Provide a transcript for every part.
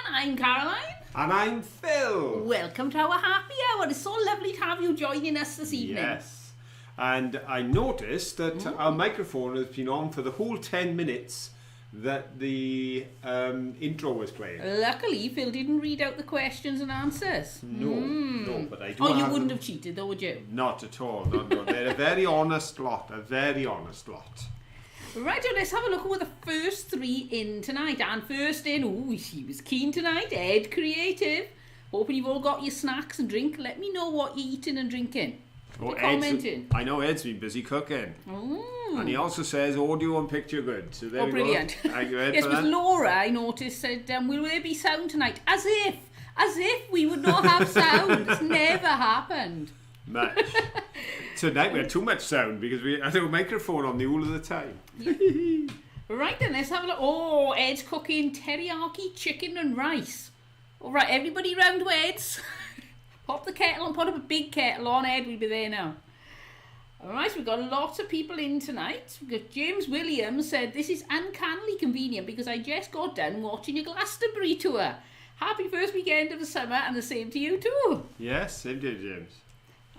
I'm Caroline. And I'm Phil. Welcome to our happy hour. It's so lovely to have you joining us this evening. Yes. And I noticed that our microphone has been on for the whole 10 minutes that the intro was playing. Luckily, Phil didn't read out the questions and answers. No, but I do Oh, you wouldn't have cheated though, would you? Not at all. No. They're a very honest lot. Right, so let's have a look at the first three in tonight. And first in, she was keen tonight, Ed Creative. Hoping you've all got your snacks and drink. Let me know what you're eating and drinking. Commenting. I know Ed's been busy cooking. And he also says audio and picture good. So there we brilliant. Go. Thank you, Ed, yes, for but that. Laura, I noticed, said, will there be sound tonight? As if we would not have sound. It's never happened. Much. Tonight we had too much sound because we had a microphone on the whole of the time. Right then, let's have a look. Oh, Ed's cooking teriyaki chicken and rice. All right, everybody round to Ed's. Pop the kettle on, put up a big kettle on, Ed, we'll be there now. All right, so we've got lots of people in tonight. We've got James Williams said, this is uncannily convenient because I just got done watching a Glastonbury tour. Happy first weekend of the summer and the same to you too. Yes, same to you, James.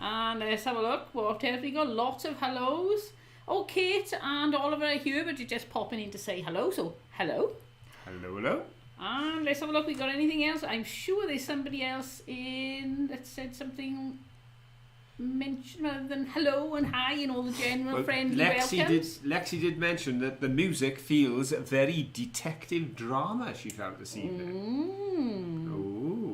And let's have a look. What else we got? Lots of hellos. Oh, Kate and Oliver are here, but you're just popping in to say hello. So, hello. Hello. And let's have a look. We got anything else? I'm sure there's somebody else in that said something mentioned other than hello and hi and all the general friendly welcomes. Lexi did mention that the music feels very detective drama, she felt this evening.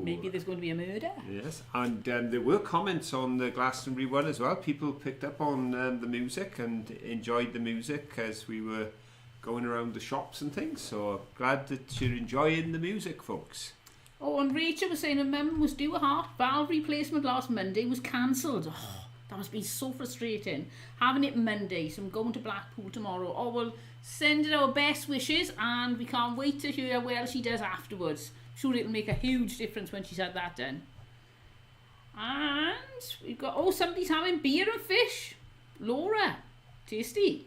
Maybe there's going to be a murder. Yes, and there were comments on the Glastonbury one as well. People picked up on the music and enjoyed the music as we were going around the shops and things. So glad that you're enjoying the music, folks. Oh, and Rachel was saying her mum was due a heart valve replacement last Monday, was cancelled. Oh, that must be so frustrating. Having it Monday, so I'm going to Blackpool tomorrow. Oh, we'll send her our best wishes and we can't wait to hear how well she does afterwards. Sure, it'll make a huge difference when she's had that done. And we've got, somebody's having beer and fish. Laura, tasty.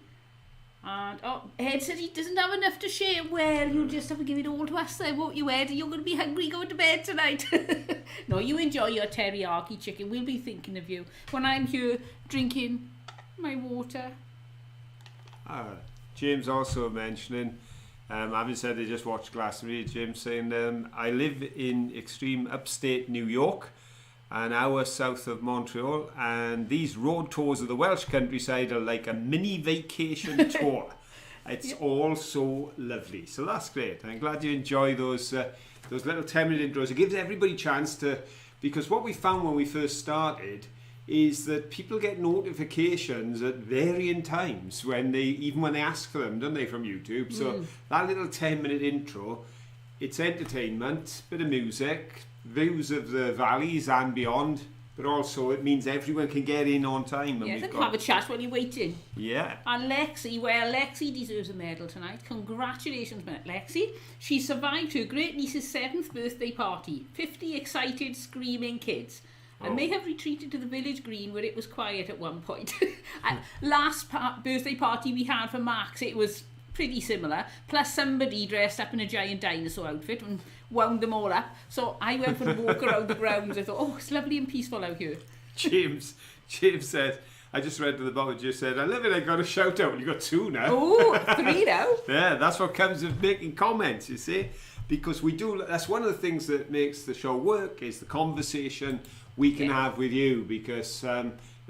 And Ed said he doesn't have enough to share. Well, you'll just have to give it all to us then, won't you, Ed? You're going to be hungry going to bed tonight. No, you enjoy your teriyaki chicken. We'll be thinking of you when I'm here drinking my water. James also mentioning, having said they just watched Glastonbury, James saying, I live in extreme upstate New York, an hour south of Montreal, and these road tours of the Welsh countryside are like a mini vacation tour. It's all so lovely. So that's great. I'm glad you enjoy those little 10-minute intros. It gives everybody a chance to, because what we found when we first started is that people get notifications at varying times when they ask for them, don't they, from YouTube. So that little 10-minute intro, it's entertainment, bit of music, views of the valleys and beyond, but also it means everyone can get in on time. And yes, and have a chat while you're waiting. Yeah. And Lexi deserves a medal tonight. Congratulations, Lexi. She survived her great niece's 7th birthday party. 50 excited, screaming kids. I may have retreated to the village green where it was quiet at one point. Last birthday party we had for Max, it was pretty similar. Plus somebody dressed up in a giant dinosaur outfit and wound them all up. So I went for a walk around the grounds. I thought, it's lovely and peaceful out here. James said, I just read to the bottom, just said, I love it, I got a shout out. You got 2 now. Oh, 3 now. Yeah, that's what comes of making comments, you see. Because that's one of the things that makes the show work, is the conversation we can have with you, because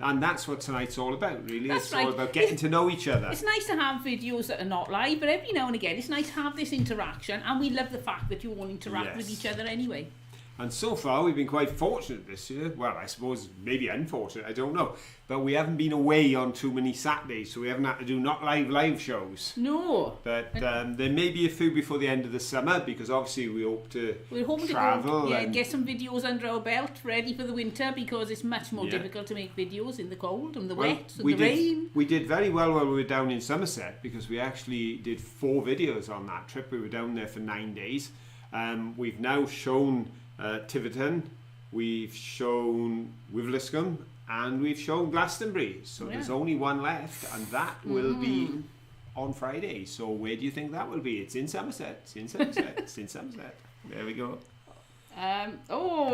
and that's what tonight's all about, really. It's all about getting to know each other. It's nice to have videos that are not live, but every now and again it's nice to have this interaction, and we love the fact that you all interact with each other anyway. And so far we've been quite fortunate this year. Well, I suppose maybe unfortunate, I don't know. But we haven't been away on too many Saturdays, so we haven't had to do not live shows. No. But there may be a few before the end of the summer, because obviously we hope to travel. To get some videos under our belt, ready for the winter, because it's much more difficult to make videos in the cold and the wet and the rain. We did very well while we were down in Somerset, because we actually did 4 videos on that trip. We were down there for 9 days. We've now shown Tiverton, we've shown Wiveliscombe, and we've shown Glastonbury. So there's only one left, and that will be on Friday. So where do you think that will be? It's in Somerset. It's in Somerset. There we go.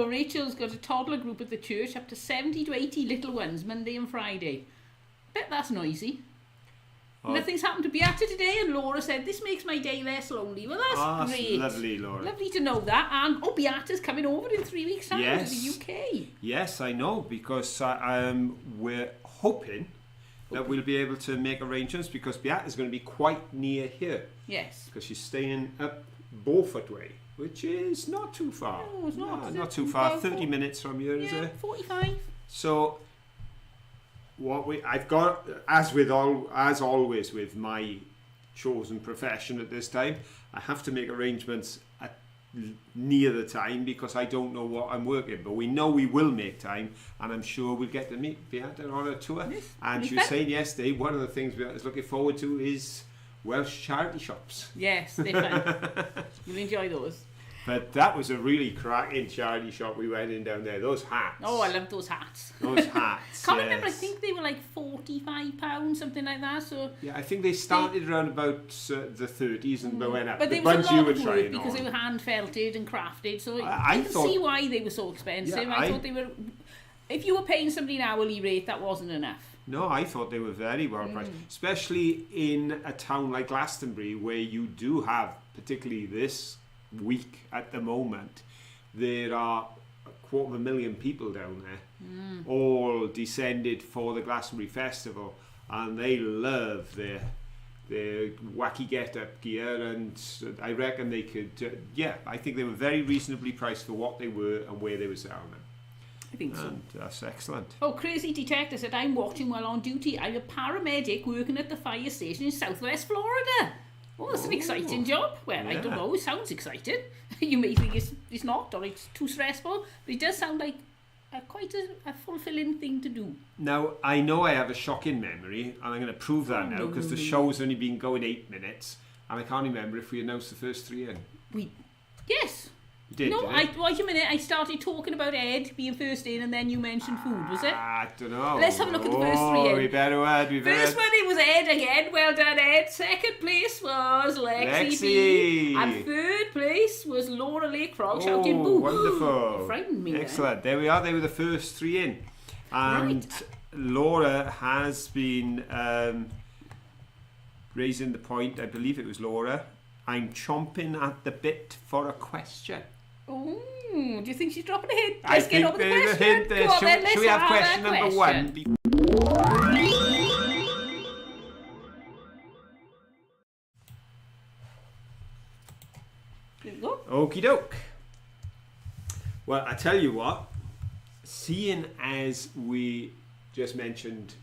Rachel's got a toddler group at the church, up to 70 to 80 little ones, Monday and Friday. Bet that's noisy. Nothing's happened to Beata today, and Laura said, this makes my day less lonely. Well, that's great. Lovely, Laura. Lovely to know that. And, Beata's coming over in 3 weeks' time to the UK. Yes, I know, because we're hoping that we'll be able to make arrangements, because Beata's going to be quite near here. Yes. Because she's staying up Beaufort Way, which is not too far. No, it's not. Not too far. 30 minutes from here, is it? 45. So, I've got, as always with my chosen profession at this time, I have to make arrangements near the time, because I don't know what I'm working. But we know we will make time, and I'm sure we'll get to meet Beata on a tour. Yes, and she was saying yesterday, one of the things Beata's looking forward to is Welsh charity shops. Yes, they're fun. You'll enjoy those. But that was a really cracking charity shop we went in down there. Those hats. Oh, I love those hats. Those hats. Can't remember. I think they were like £45, something like that. So yeah, I think they started around about the 30s and they went up. But the they was ones a lot you were of work trying because on. they were hand felted and crafted. So I you can thought, see why they were so expensive. Yeah, I thought they were. If you were paying somebody an hourly rate, that wasn't enough. No, I thought they were very well priced, especially in a town like Glastonbury, where you do have, particularly this week at the moment, there are 250,000 people down there, all descended for the Glastonbury Festival, and they love their wacky get-up gear, and I reckon they could, I think they were very reasonably priced for what they were and where they were selling them. I think so. And that's excellent. Crazy Detector said, I'm watching while on duty. I'm a paramedic working at the fire station in Southwest Florida. Oh, that's an exciting job. Well, I don't know, it sounds exciting. You may think it's not, or it's too stressful, but it does sound like quite a fulfilling thing to do. Now, I know I have a shocking memory, and I'm going to prove that now, because the show's only been going 8 minutes, and I can't remember if we announced the first 3 in. Yes. You did, no, did it? wait a minute, I started talking about Ed being first in, and then you mentioned food, was it? I don't know. Let's have a look at the first 3 in. We better. First one, it was Ed again. Well done, Ed. Second place was Lexi B. And third place was Laura Lakefrog shouting boo. Wonderful. You frightened me. Excellent. There we are. They were the first 3 in. And Laura has been raising the point, I believe it was Laura, I'm chomping at the bit for a question. Oh, do you think she's dropping a hint? I Let's get on with the question. Hint there. Go on, then, should we have question number 1? There we go. Okie doke. Well, I tell you what, seeing as we just mentioned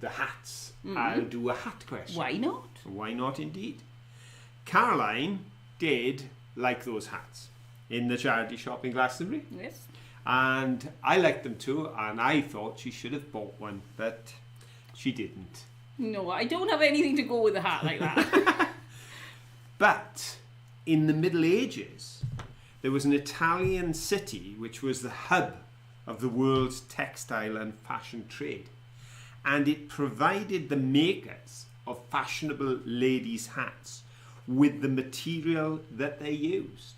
the hats, I'll do a hat question. Why not? Why not indeed? Caroline did like those hats in the charity shop in Glastonbury. Yes. And I liked them too, and I thought she should have bought one, but she didn't. No, I don't have anything to go with a hat like that. But in the Middle Ages, there was an Italian city which was the hub of the world's textile and fashion trade. And it provided the makers of fashionable ladies' hats with the material that they used.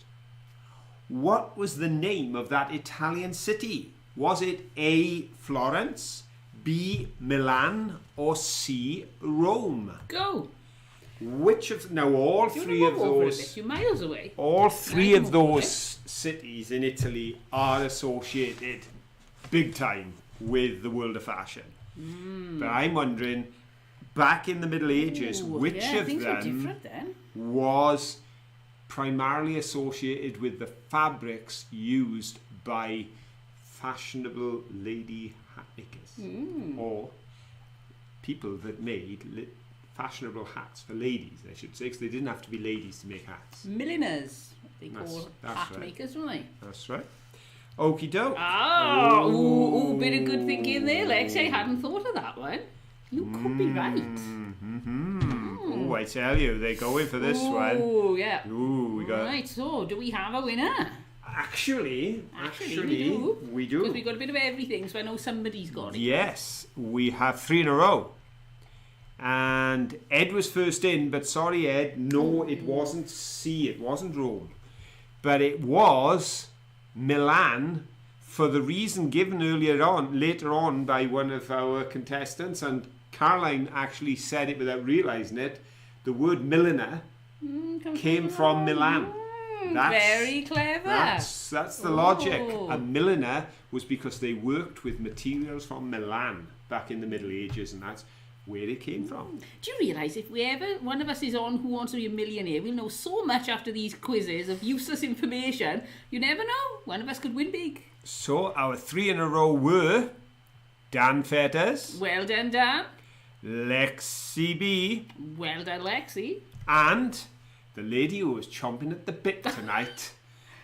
What was the name of that Italian city? Was it A, Florence, B, Milan, or C, Rome? Go. Which of now all three of those you're miles away. All three of those cities in Italy are associated big time with the world of fashion. But I'm wondering, back in the Middle Ages, which of them was primarily associated with the fabrics used by fashionable lady hat makers, or people that made fashionable hats for ladies, I should say, because they didn't have to be ladies to make hats. Milliners, they call hat makers, don't they? That's right. Okie doke. Bit of good thinking there, Lex. I hadn't thought of that one. You could be right. Oh, I tell you, they're going for this one. Oh, yeah. Ooh, we got. Right, so do we have a winner? Actually, we do. Because we got a bit of everything, so I know somebody's got it. Yes, we have 3 in a row. And Ed was first in, but sorry, Ed, no, it wasn't C, it wasn't Rome. but it was Milan for the reason given later on by one of our contestants, and Caroline actually said it without realising it. The word milliner came from Milan. Very clever. That's the logic. A milliner was because they worked with materials from Milan back in the Middle Ages, and that's where it came from. Do you realise if one of us is on Who Wants to Be a Millionaire, we'll know so much after these quizzes of useless information. You never know. One of us could win big. So our 3 in a row were Dan Fetters. Well done, Dan. Lexi B. Well done, Lexi. And the lady who was chomping at the bit tonight,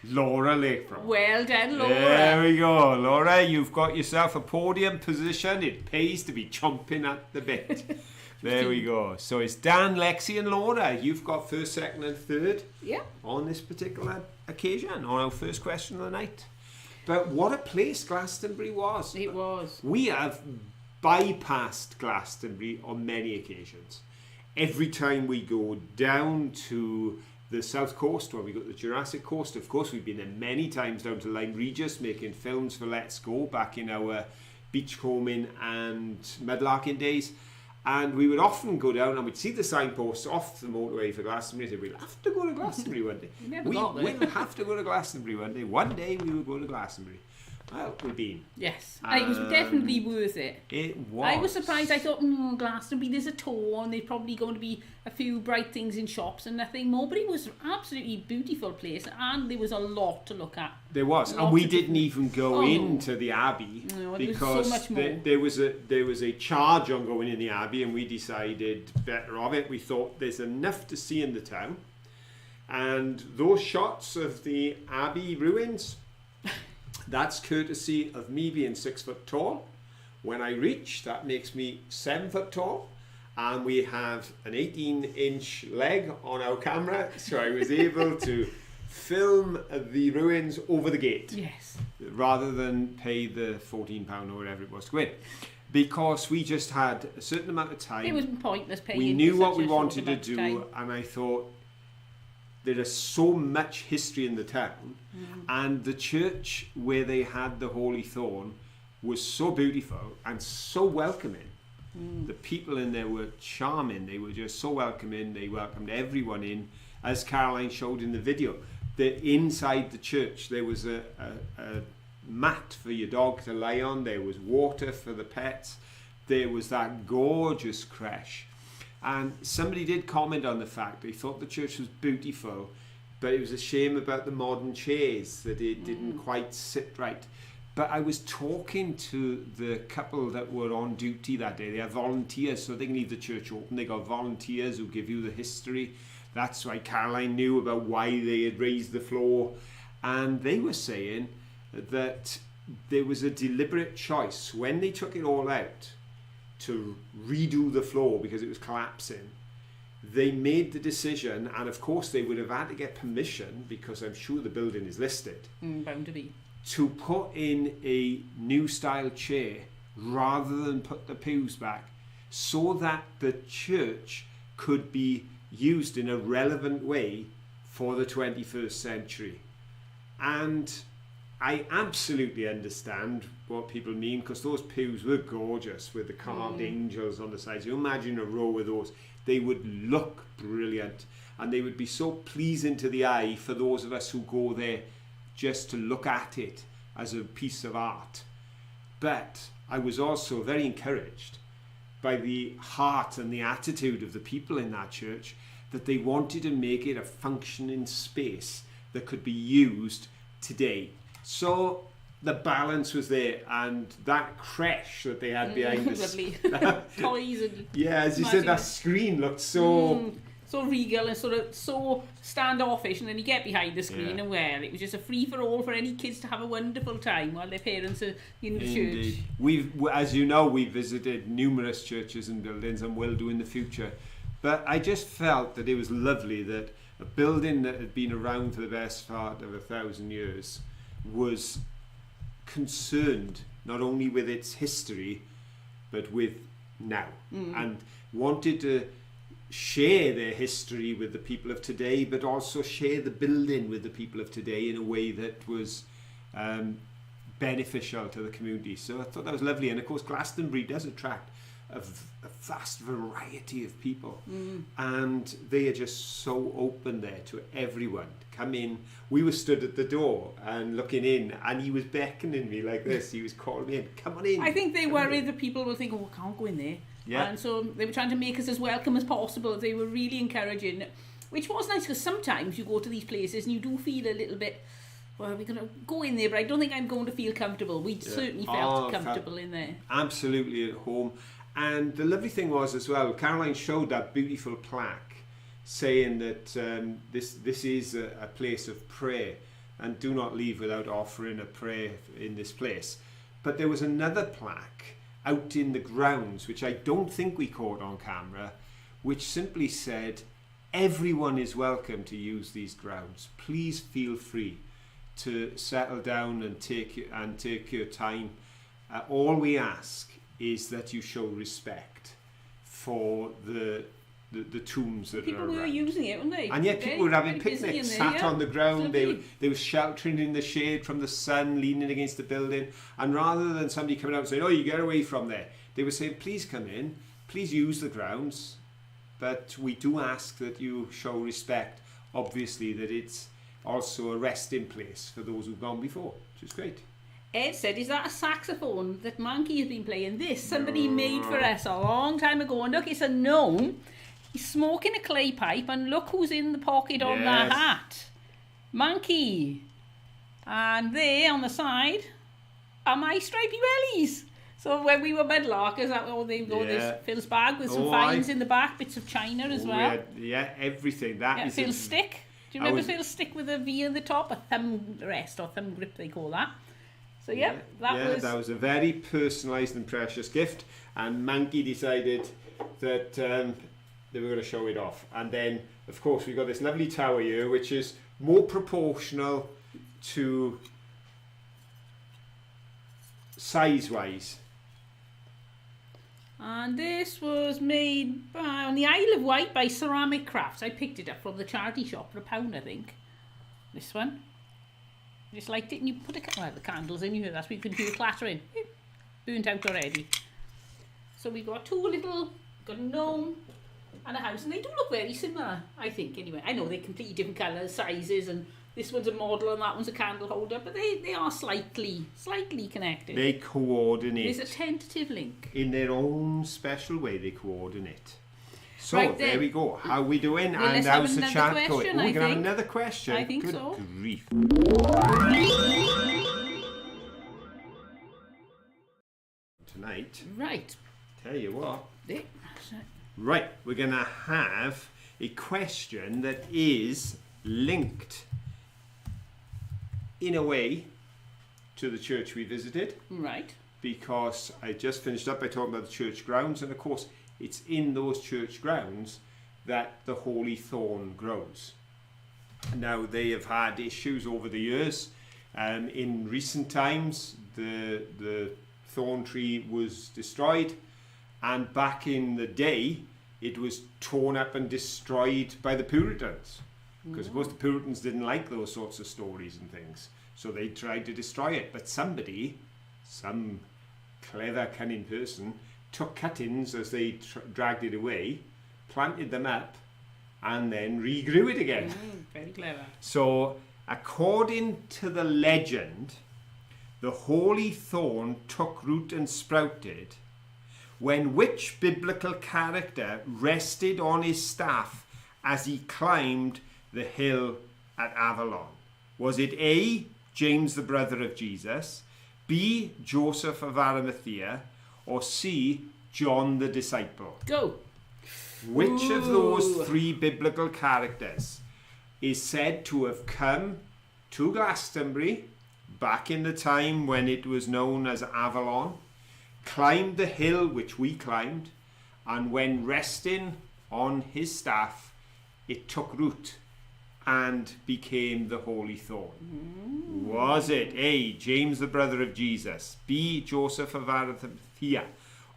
Laura Lakeford. Well done, Laura. There we go. Laura, you've got yourself a podium position. It pays to be chomping at the bit. There we go. So it's Dan, Lexi and Laura. You've got first, second and third on this particular occasion, on our first question of the night. But what a place Glastonbury was. It was. We have bypassed Glastonbury on many occasions. Every time we go down to the south coast, where we go to the Jurassic Coast, of course, we've been there many times down to Lyme Regis, making films for Let's Go back in our beachcombing and mudlarking days. And we would often go down and we'd see the signposts off the motorway for Glastonbury. And we'll have to go to Glastonbury one day. We will have to go to Glastonbury one day. One day we will go to Glastonbury. Well, we've been. Yes, it was definitely worth it. It was. I was surprised. I thought, Glastonbury, there's a tour and there's probably going to be a few bright things in shops and nothing more. But it was absolutely beautiful place, and there was a lot to look at. There was, and we didn't even go into the Abbey because so much more. there was a charge on going in the Abbey, and we decided better of it. We thought there's enough to see in the town, and those shots of the Abbey ruins. That's courtesy of me being 6 foot tall. When I reach, that makes me 7 foot tall. And we have an 18-inch leg on our camera, so I was able to film the ruins over the gate. Yes. Rather than pay the £14 or whatever it was to go in. Because we just had a certain amount of time. It was pointless paying. We knew what we wanted to do, and I thought, there is so much history in the town, and the church where they had the Holy Thorn was so beautiful and so welcoming. The people in there were charming. They were just so welcoming. They welcomed everyone in, as Caroline showed in the video. Inside the church there was a mat for your dog to lie on. There was water for the pets. There was that gorgeous creche. And somebody did comment on the fact they thought the church was beautiful, but it was a shame about the modern chairs, that it didn't quite sit right. But I was talking to the couple that were on duty that day. They are volunteers, so they can leave the church open. They got volunteers who give you the history. That's why Caroline knew about why they had raised the floor. And they were saying that there was a deliberate choice when they took it all out to redo the floor because it was collapsing. They made the decision, and of course they would have had to get permission, because I'm sure the building is listed, bound to be, to put in a new style chair rather than put the pews back, so that the church could be used in a relevant way for the 21st century. And I absolutely understand what people mean, because those pews were gorgeous with the carved angels on the sides. You imagine a row of those. They would look brilliant, and they would be so pleasing to the eye for those of us who go there just to look at it as a piece of art. But I was also very encouraged by the heart and the attitude of the people in that church, that they wanted to make it a functioning space that could be used today. So the balance was there, and that creche that they had behind us. Toys and as you said, that screen looked so regal and sort of so standoffish, and then you get behind the screen and it was just a free for all for any kids to have a wonderful time while their parents are in the church. We've, as you know, we visited numerous churches and buildings, and will do in the future. But I just felt that it was lovely that a building that had been around for the best part of 1,000 years was concerned not only with its history but with now, and wanted to share their history with the people of today, but also share the building with the people of today in a way that was beneficial to the community. So I thought that was lovely. And of course, Glastonbury does attract a vast variety of people, and they are just so open there to everyone. Come in. We were stood at the door and looking in, and he was beckoning me like this. He was calling me in, come on in. I think they worried that people will think, oh, I can't go in there. Yeah. And so they were trying to make us as welcome as possible. They were really encouraging, which was nice, because sometimes you go to these places and you do feel a little bit, well, we're going to go in there, but I don't think I'm going to feel comfortable. We certainly felt comfortable in there. Absolutely at home. And the lovely thing was as well, Caroline showed that beautiful plaque saying that this is a place of prayer, and do not leave without offering a prayer in this place. But there was another plaque out in the grounds, which I don't think we caught on camera, which simply said, everyone is welcome to use these grounds. Please feel free to settle down and take your time. All we ask is that you show respect for the tombs that people are around. Were using it, weren't they? And yet people were having picnics, sat on the ground. They were sheltering in the shade from the sun, leaning against the building. And rather than somebody coming out and saying, oh, you get away from there, they were saying, please come in, please use the grounds, but we do ask that you show respect. Obviously, that it's also a resting place for those who've gone before, which is great. Ed said, is that a saxophone that Manky has been playing? This somebody made for us a long time ago. And look, it's a gnome. He's smoking a clay pipe, and look who's in the pocket of the hat. Manky. And there on the side are my stripy wellies. So when we were mudlarkers, they've got this Phil's bag with some finds in the back, bits of china as well. Everything. That is Phil's stick. Do you remember Phil's stick with a V on the top? A thumb rest or thumb grip, they call that. So that was a very personalised and precious gift, and Manky decided that they were going to show it off. And then, of course, we've got this lovely tower here, which is more proportional to size-wise. And this was made on the Isle of Wight by Ceramic Crafts. I picked it up from the charity shop for £1, I think. This one. Just liked it, and you put the candles in here. That's where you can hear clattering. Burnt out already. So we've got got a gnome and a house, and they do look very similar, I think, anyway. I know they're completely different colours, sizes, and this one's a model and that one's a candle holder, but they are slightly connected. They coordinate. There's a tentative link. In their own special way, they coordinate. So right, there we go. How are we doing? Well, and how's the chat going? We can have another question. I think Good so. Grief. Tonight. Right. Tell you what. Yeah. Right, we're going to have a question that is linked in a way to the church we visited. Right. Because I just finished up by talking about the church grounds, and of course it's in those church grounds that the holy thorn grows. Now, they have had issues over the years. In recent times, the thorn tree was destroyed, and back in the day, it was torn up and destroyed by the Puritans. Because, of course, the Puritans didn't like those sorts of stories and things. So they tried to destroy it. But some clever, cunning person, took cuttings as they dragged it away, planted them up, and then regrew it again. Very clever. So, according to the legend, the holy thorn took root and sprouted when which biblical character rested on his staff as he climbed the hill at Avalon? Was it A, James the brother of Jesus, B, Joseph of Arimathea, or C, John the disciple? Go. Which of those three biblical characters is said to have come to Glastonbury back in the time when it was known as Avalon, climbed the hill which we climbed, and when resting on his staff, it took root and became the holy thorn? Was it A, James the brother of Jesus, B, Joseph of Arimathea,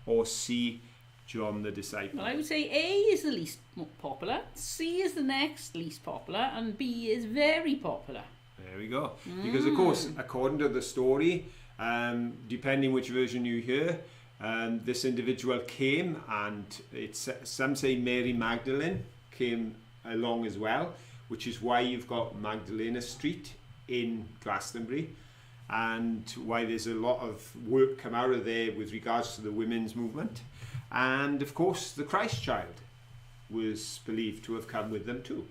or C, John the Disciple. Well, I would say A is the least popular, C is the next least popular, and B is very popular. There we go. Because, of course, according to the story, depending which version you hear, this individual came, and some say Mary Magdalene came along as well, which is why you've got Magdalena Street in Glastonbury, and why there's a lot of work come out of there with regards to the women's movement. And of course the Christ child was believed to have come with them too,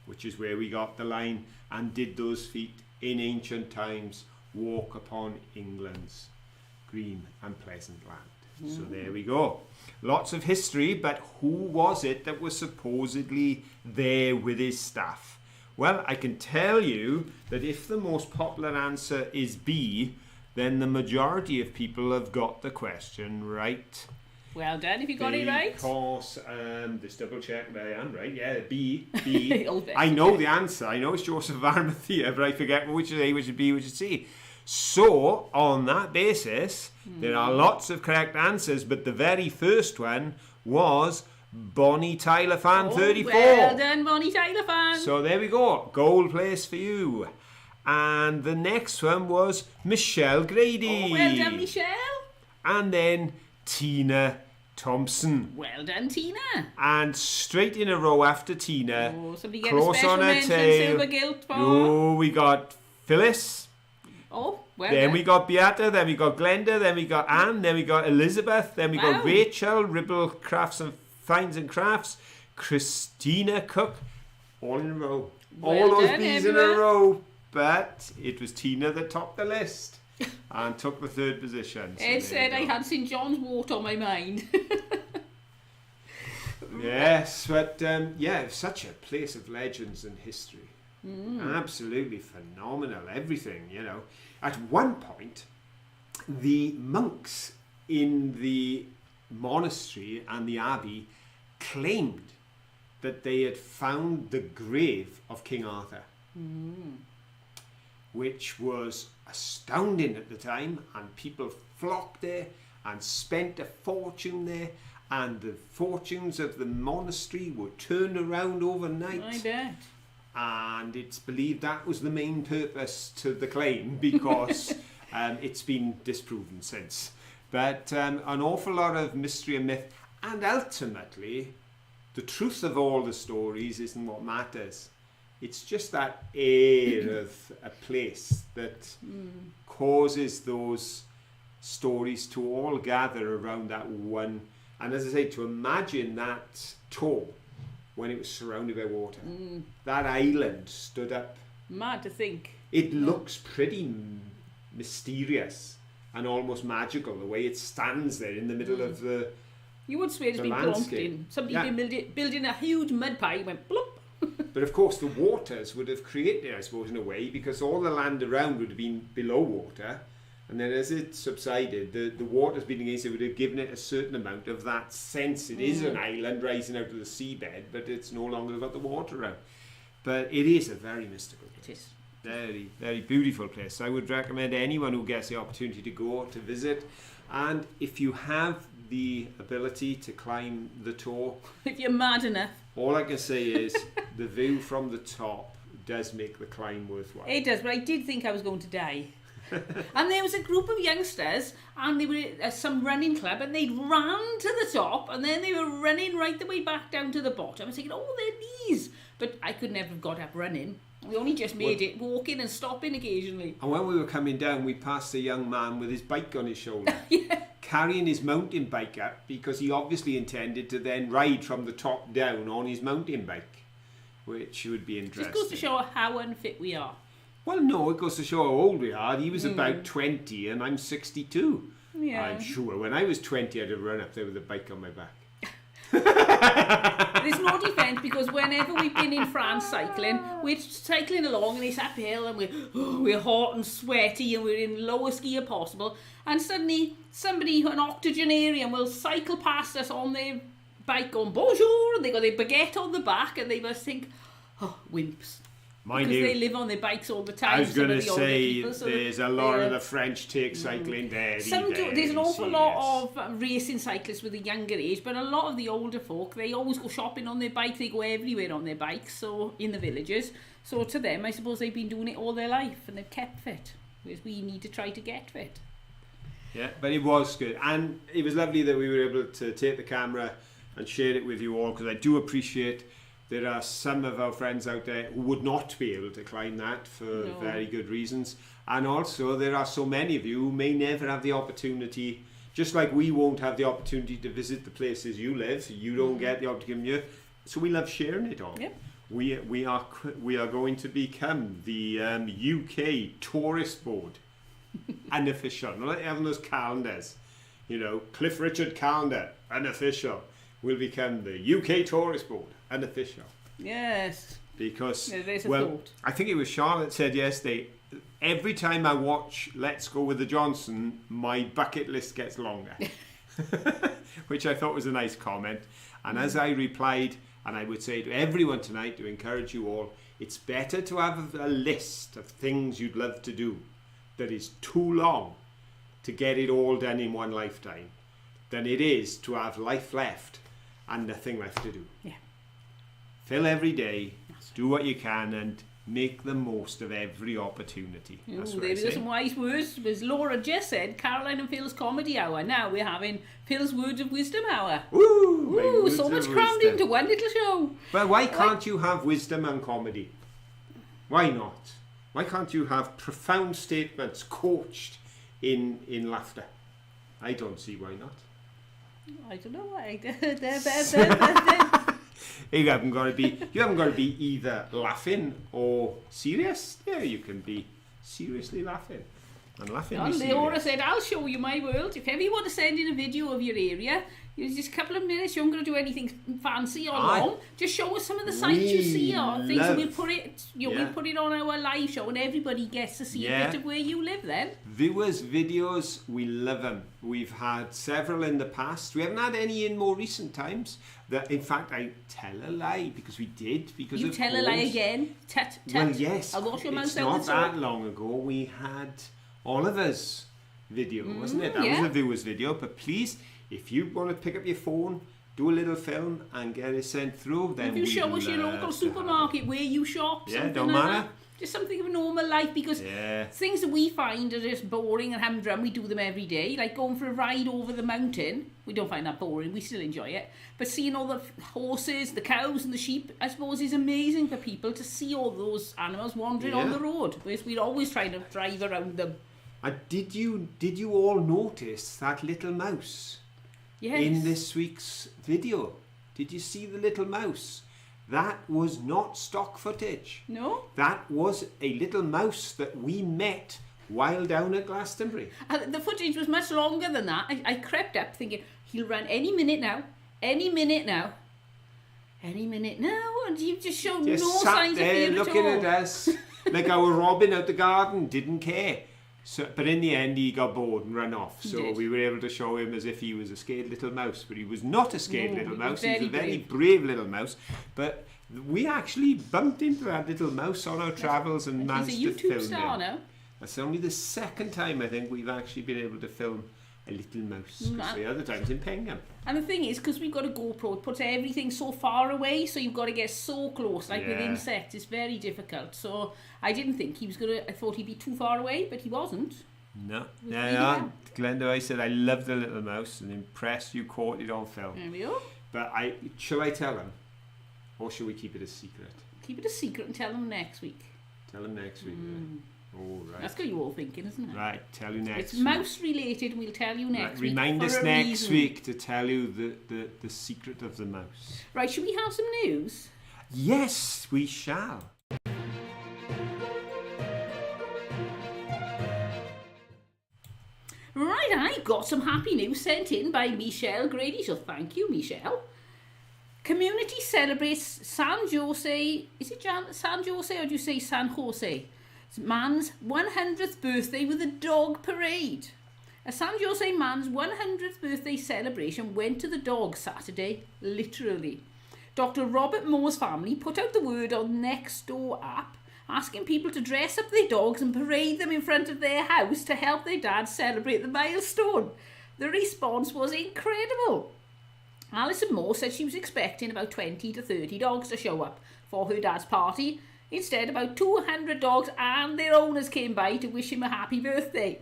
which is where we got the line, and did those feet in ancient times walk upon England's green and pleasant land. So there we go. Lots of history, but who was it that was supposedly there with his staff? Well, I can tell you that if the most popular answer is B, then the majority of people have got the question right. Well done, if you got it right. Because, just double check that I am right. Yeah, B. I know the answer. I know it's Joseph of Arimathea, but I forget which is A, which is B, which is C. So, on that basis, there are lots of correct answers, but the very first one was Bonnie Tyler Fan 34. Well done, Bonnie Tyler Fan. So there we go. Gold place for you. And the next one was Michelle Grady. Oh, well done, Michelle. And then Tina Thompson. Well done, Tina. And straight in a row after Tina, somebody get a close special on her mention, tail. silver gilt for. Oh, we got Phyllis. Oh, well Then done. we got Beata, then we got Glenda, then we got Anne, then we got Elizabeth, then we got Rachel, Ribble Crafts and Finds and Crafts, Christina Cook, all in a row. Well all those done, B's everyone. in a row. But it was Tina that topped the list and took the third position. So Ed said I had St John's Wort on my mind. Yes, but such a place of legends and history. Absolutely phenomenal, everything, you know. At one point, the monks in the monastery and the abbey claimed that they had found the grave of King Arthur, which was astounding at the time, and people flocked there and spent a fortune there, and the fortunes of the monastery were turned around overnight. I bet. And it's believed that was the main purpose to the claim, because it's been disproven since. But an awful lot of mystery and myth, and ultimately the truth of all the stories isn't what matters. It's just that air of a place that causes those stories to all gather around that one. And as I say, to imagine that tall when it was surrounded by water. That island stood up. Mad to think. It looks pretty mysterious and almost magical, the way it stands there in the middle of the You would swear it's been plonked in. Somebody been building a huge mud pie, went bloop. But of course the waters would have created it, I suppose, in a way, because all the land around would have been below water, and then as it subsided, the waters being against it would have given it a certain amount of that sense. It is an island rising out of the seabed, but it's no longer got the water around. But it is a very mystical place. It is. Very, very beautiful place. I would recommend anyone who gets the opportunity to go to visit. And if you have the ability to climb the Tor, If you're mad enough. all I can say is the view from the top does make the climb worthwhile. It does, but I did think I was going to die. And there was a group of youngsters, and they were at some running club, and they'd ran to the top, and then they were running right the way back down to the bottom. I was thinking, oh, their knees. But I could never have got up running. We only just made it walking and stopping occasionally. And when we were coming down, we passed a young man with his bike on his shoulder, carrying his mountain bike up, because he obviously intended to then ride from the top down on his mountain bike, which would be interesting. Just goes to show how unfit we are. Well, no, it goes to show how old we are. He was about 20 and I'm 62. Yeah. I'm sure when I was 20 I'd have run up there with a bike on my back. There's no defence, because whenever we've been in France cycling, we're cycling along and it's uphill and we're hot and sweaty and we're in lowest gear possible, and suddenly somebody, an octogenarian, will cycle past us on their bike going bonjour, and they got their baguette on the back, and they must think, oh, wimps. Mind because you, they live on their bikes all the time. I was going to some of the older say people, so there's a lot of the French take cycling very, there's an awful serious. lot of racing cyclists with a younger age, but a lot of the older folk, they always go shopping on their bike. They go everywhere on their bikes, so in the villages. So to them, I suppose they've been doing it all their life and they've kept fit, whereas we need to try to get fit. Yeah, but it was good, and it was lovely that we were able to take the camera and share it with you all, because I do appreciate there are some of our friends out there who would not be able to climb that for very good reasons. And also there are so many of you who may never have the opportunity, just like we won't have the opportunity to visit the places you live. You don't get the opportunity. So we love sharing it all. Yep. We are going to become the UK tourist board. Unofficial. Not like having those calendars. You know, Cliff Richard calendar, unofficial. Will become the UK tourist board. Unofficial. Yes. Because, there's a well, thought. I think it was Charlotte said yesterday, every time I watch Let's Go with the Johnson, my bucket list gets longer. Which I thought was a nice comment. And as I replied, and I would say to everyone tonight to encourage you all, it's better to have a list of things you'd love to do that is too long to get it all done in one lifetime than it is to have life left and nothing left to do. Yeah. Fill every day, do what you can, and make the most of every opportunity. That's what I say. There are some wise words. As Laura just said, Caroline and Phil's comedy hour. Now we're having Phil's words of wisdom hour. Ooh, so much crammed into one little show. Well, why can't you have wisdom and comedy? Why not? Why can't you have profound statements coached in laughter? I don't see why not. I don't know why. You haven't got to be either laughing or serious. Yeah, you can be seriously laughing and laughing. Laura said, I'll show you my world. If ever you want to send in a video of your area, it's just a couple of minutes. You're not going to do anything fancy or long. Just show us some of the sights you see or things. We'll put it. We'll put it on our live show, and everybody gets to see a bit of where you live. Then viewers' videos, we love them. We've had several in the past. We haven't had any in more recent times. That, in fact, I tell a lie because we did. Because you tell a lie again. Tut, tut. Well, yes. I'll wash your mouth it's down not that long ago. We had Oliver's video, wasn't it? That was a viewer's video. But please, if you want to pick up your phone, do a little film and get it sent through, then if you show us your local supermarket where you shop, don't matter. Just something of a normal life, because things that we find are just boring and humdrum. We do them every day, like going for a ride over the mountain. We don't find that boring, we still enjoy it. But seeing all the horses, the cows and the sheep, I suppose is amazing for people to see all those animals wandering on the road, whereas we'd always try to drive around them. And did you all notice that little mouse in this week's video? Did you see the little mouse? That was not stock footage. No. That was a little mouse that we met while down at Glastonbury. The footage was much longer than that. I crept up thinking, he'll run any minute now, any minute now, any minute now, and you just showed no signs of fear at all. Looking at us like our Robin out the garden, didn't care. So, but in the end, he got bored and ran off. So we were able to show him as if he was a scared little mouse. But he was not a scared little mouse. He was a very brave little mouse. But we actually bumped into that little mouse on our travels and managed to film him. He's a YouTube star now. That's only the second time, I think, we've actually been able to film a little mouse. Because the other time's in Pengham. And the thing is, because we've got a GoPro, it puts everything so far away, so you've got to get so close, like with insects, it's very difficult. So I didn't think he was I thought he'd be too far away, but he wasn't. No. Glenda, I said I love the little mouse and impressed you caught it on film. There we go. But shall I tell him? Or shall we keep it a secret? Keep it a secret and tell him next week. Tell him next week. Oh, right. That's what you're all thinking, isn't it? Right, tell you next week. It's mouse related, we'll tell you next week. Remind us next week to tell you the secret of the mouse. Right, should we have some news? Yes, we shall. Right, I got some happy news sent in by Michelle Grady, so thank you, Michelle. Community celebrates San Jose, is it San Jose or do you say San Jose? Man's 100th birthday with a dog parade. A San Jose man's 100th birthday celebration went to the dog Saturday, literally. Dr. Robert Moore's family put out the word on Nextdoor app asking people to dress up their dogs and parade them in front of their house to help their dad celebrate the milestone. The response was incredible. Alison Moore said she was expecting about 20 to 30 dogs to show up for her dad's party. Instead, about 200 dogs and their owners came by to wish him a happy birthday.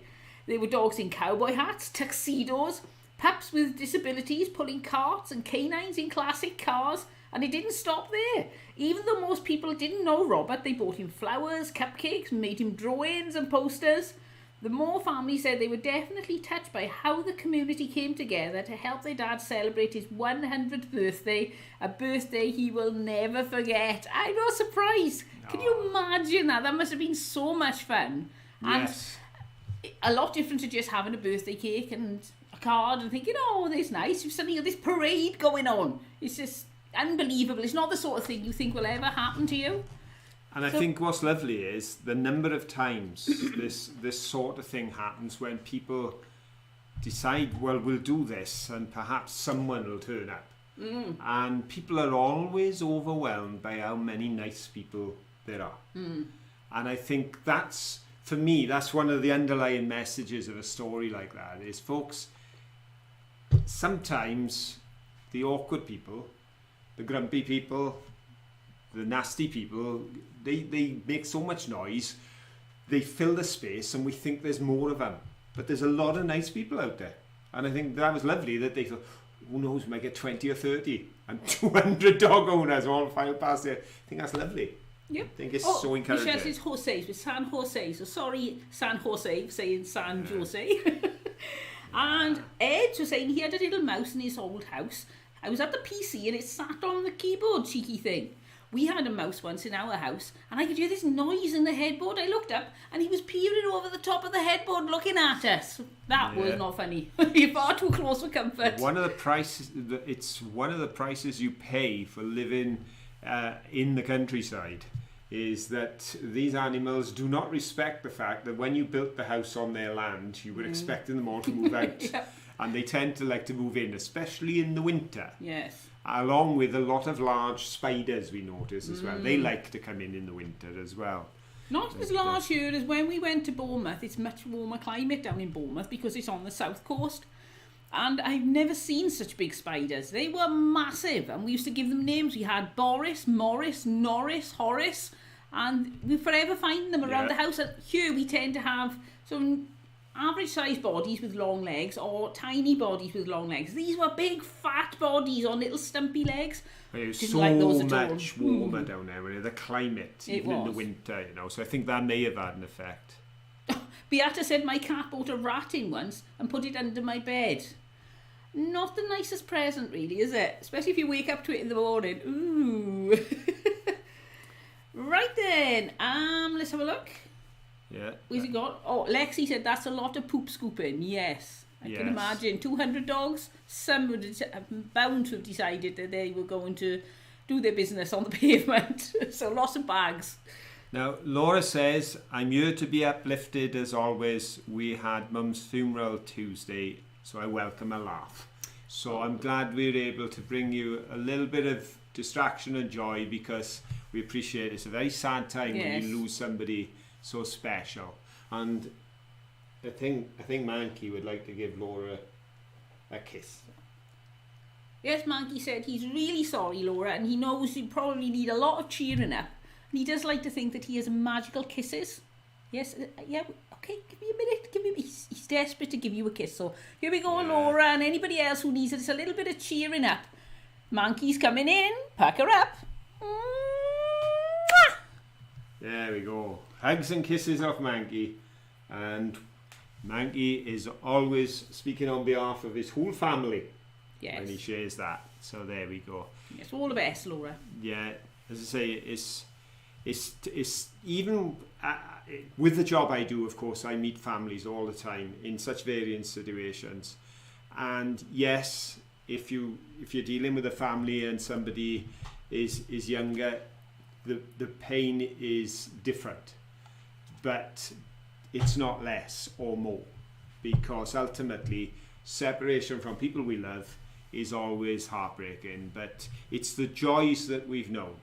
There were dogs in cowboy hats, tuxedos, pups with disabilities pulling carts, and canines in classic cars. And it didn't stop there. Even though most people didn't know Robert, they bought him flowers, cupcakes, made him drawings and posters. The Moore family said they were definitely touched by how the community came together to help their dad celebrate his 100th birthday, a birthday he will never forget. I'm not surprised. No. Can you imagine that? That must have been so much fun. Yes. And a lot different to just having a birthday cake and a card and thinking, oh, this is nice. You've suddenly got this parade going on. It's just unbelievable. It's not the sort of thing you think will ever happen to you. And I think what's lovely is the number of times this sort of thing happens when people decide, well, we'll do this, and perhaps someone will turn up. And people are always overwhelmed by how many nice people there are. And I think that's, for me, that's one of the underlying messages of a story like that, is, folks, sometimes the awkward people, the grumpy people, the nasty people, they make so much noise, they fill the space, and we think there's more of them. But there's a lot of nice people out there. And I think that was lovely that they thought, who knows, we might get 20 or 30 and 200 dog owners all filed past there. I think that's lovely. Yep. I think it's so encouraging. Michelle says Jose's with San Jose. So sorry, San Jose, saying San Jose. And Ed was saying he had a little mouse in his old house. I was at the PC and it sat on the keyboard, cheeky thing. We had a mouse once in our house and I could hear this noise in the headboard. I looked up and he was peering over the top of the headboard looking at us. That was not funny. You're far too close for comfort. One of the prices, it's one of the prices you pay for living in the countryside, is that these animals do not respect the fact that when you built the house on their land, you were expecting them all to move out. And they tend to like to move in, especially in the winter. Yes. Along with a lot of large spiders, we notice as well. They like to come in the winter as well. Not as large here as when we went to Bournemouth. It's much warmer climate down in Bournemouth because it's on the south coast. And I've never seen such big spiders. They were massive, and we used to give them names. We had Boris, Morris, Norris, Horace, and we forever find them around the house. And here we tend to have some average sized bodies with long legs or tiny bodies with long legs. These were big fat bodies on little stumpy legs. It was so like those much warmer down there, really. The climate, even in the winter, you know. So I think that may have had an effect. Beata said my cat bought a rat in once and put it under my bed. Not the nicest present, really, is it? Especially if you wake up to it in the morning. Ooh. Right then, let's have a look. Yeah. Where's he got? Oh, Lexi said that's a lot of poop scooping. Yes, I can imagine. 200 dogs. Some would have bound to have decided that they were going to do their business on the pavement. So lots of bags. Now, Laura says, I'm here to be uplifted as always. We had Mum's funeral Tuesday, so I welcome a laugh. So I'm glad we're able to bring you a little bit of distraction and joy, because we appreciate it's a very sad time when you lose somebody so special. And I think Manky would like to give Laura a kiss. Yes, Manky said he's really sorry, Laura, and he knows you probably need a lot of cheering up. And he does like to think that he has magical kisses. Yes, yeah, okay, give me a minute. He's desperate to give you a kiss. So here we go, Laura, and anybody else who needs just a little bit of cheering up. Manky's coming in. Pack her up. There we go. Hugs and kisses off Manky. And Manky is always speaking on behalf of his whole family when he shares that. So there we go. Yes, all the best, Laura. Yeah, as I say, it's even with the job I do, of course, I meet families all the time in such varying situations. And yes, if you're dealing with a family and somebody is younger, the pain is different, but it's not less or more, because ultimately separation from people we love is always heartbreaking, but it's the joys that we've known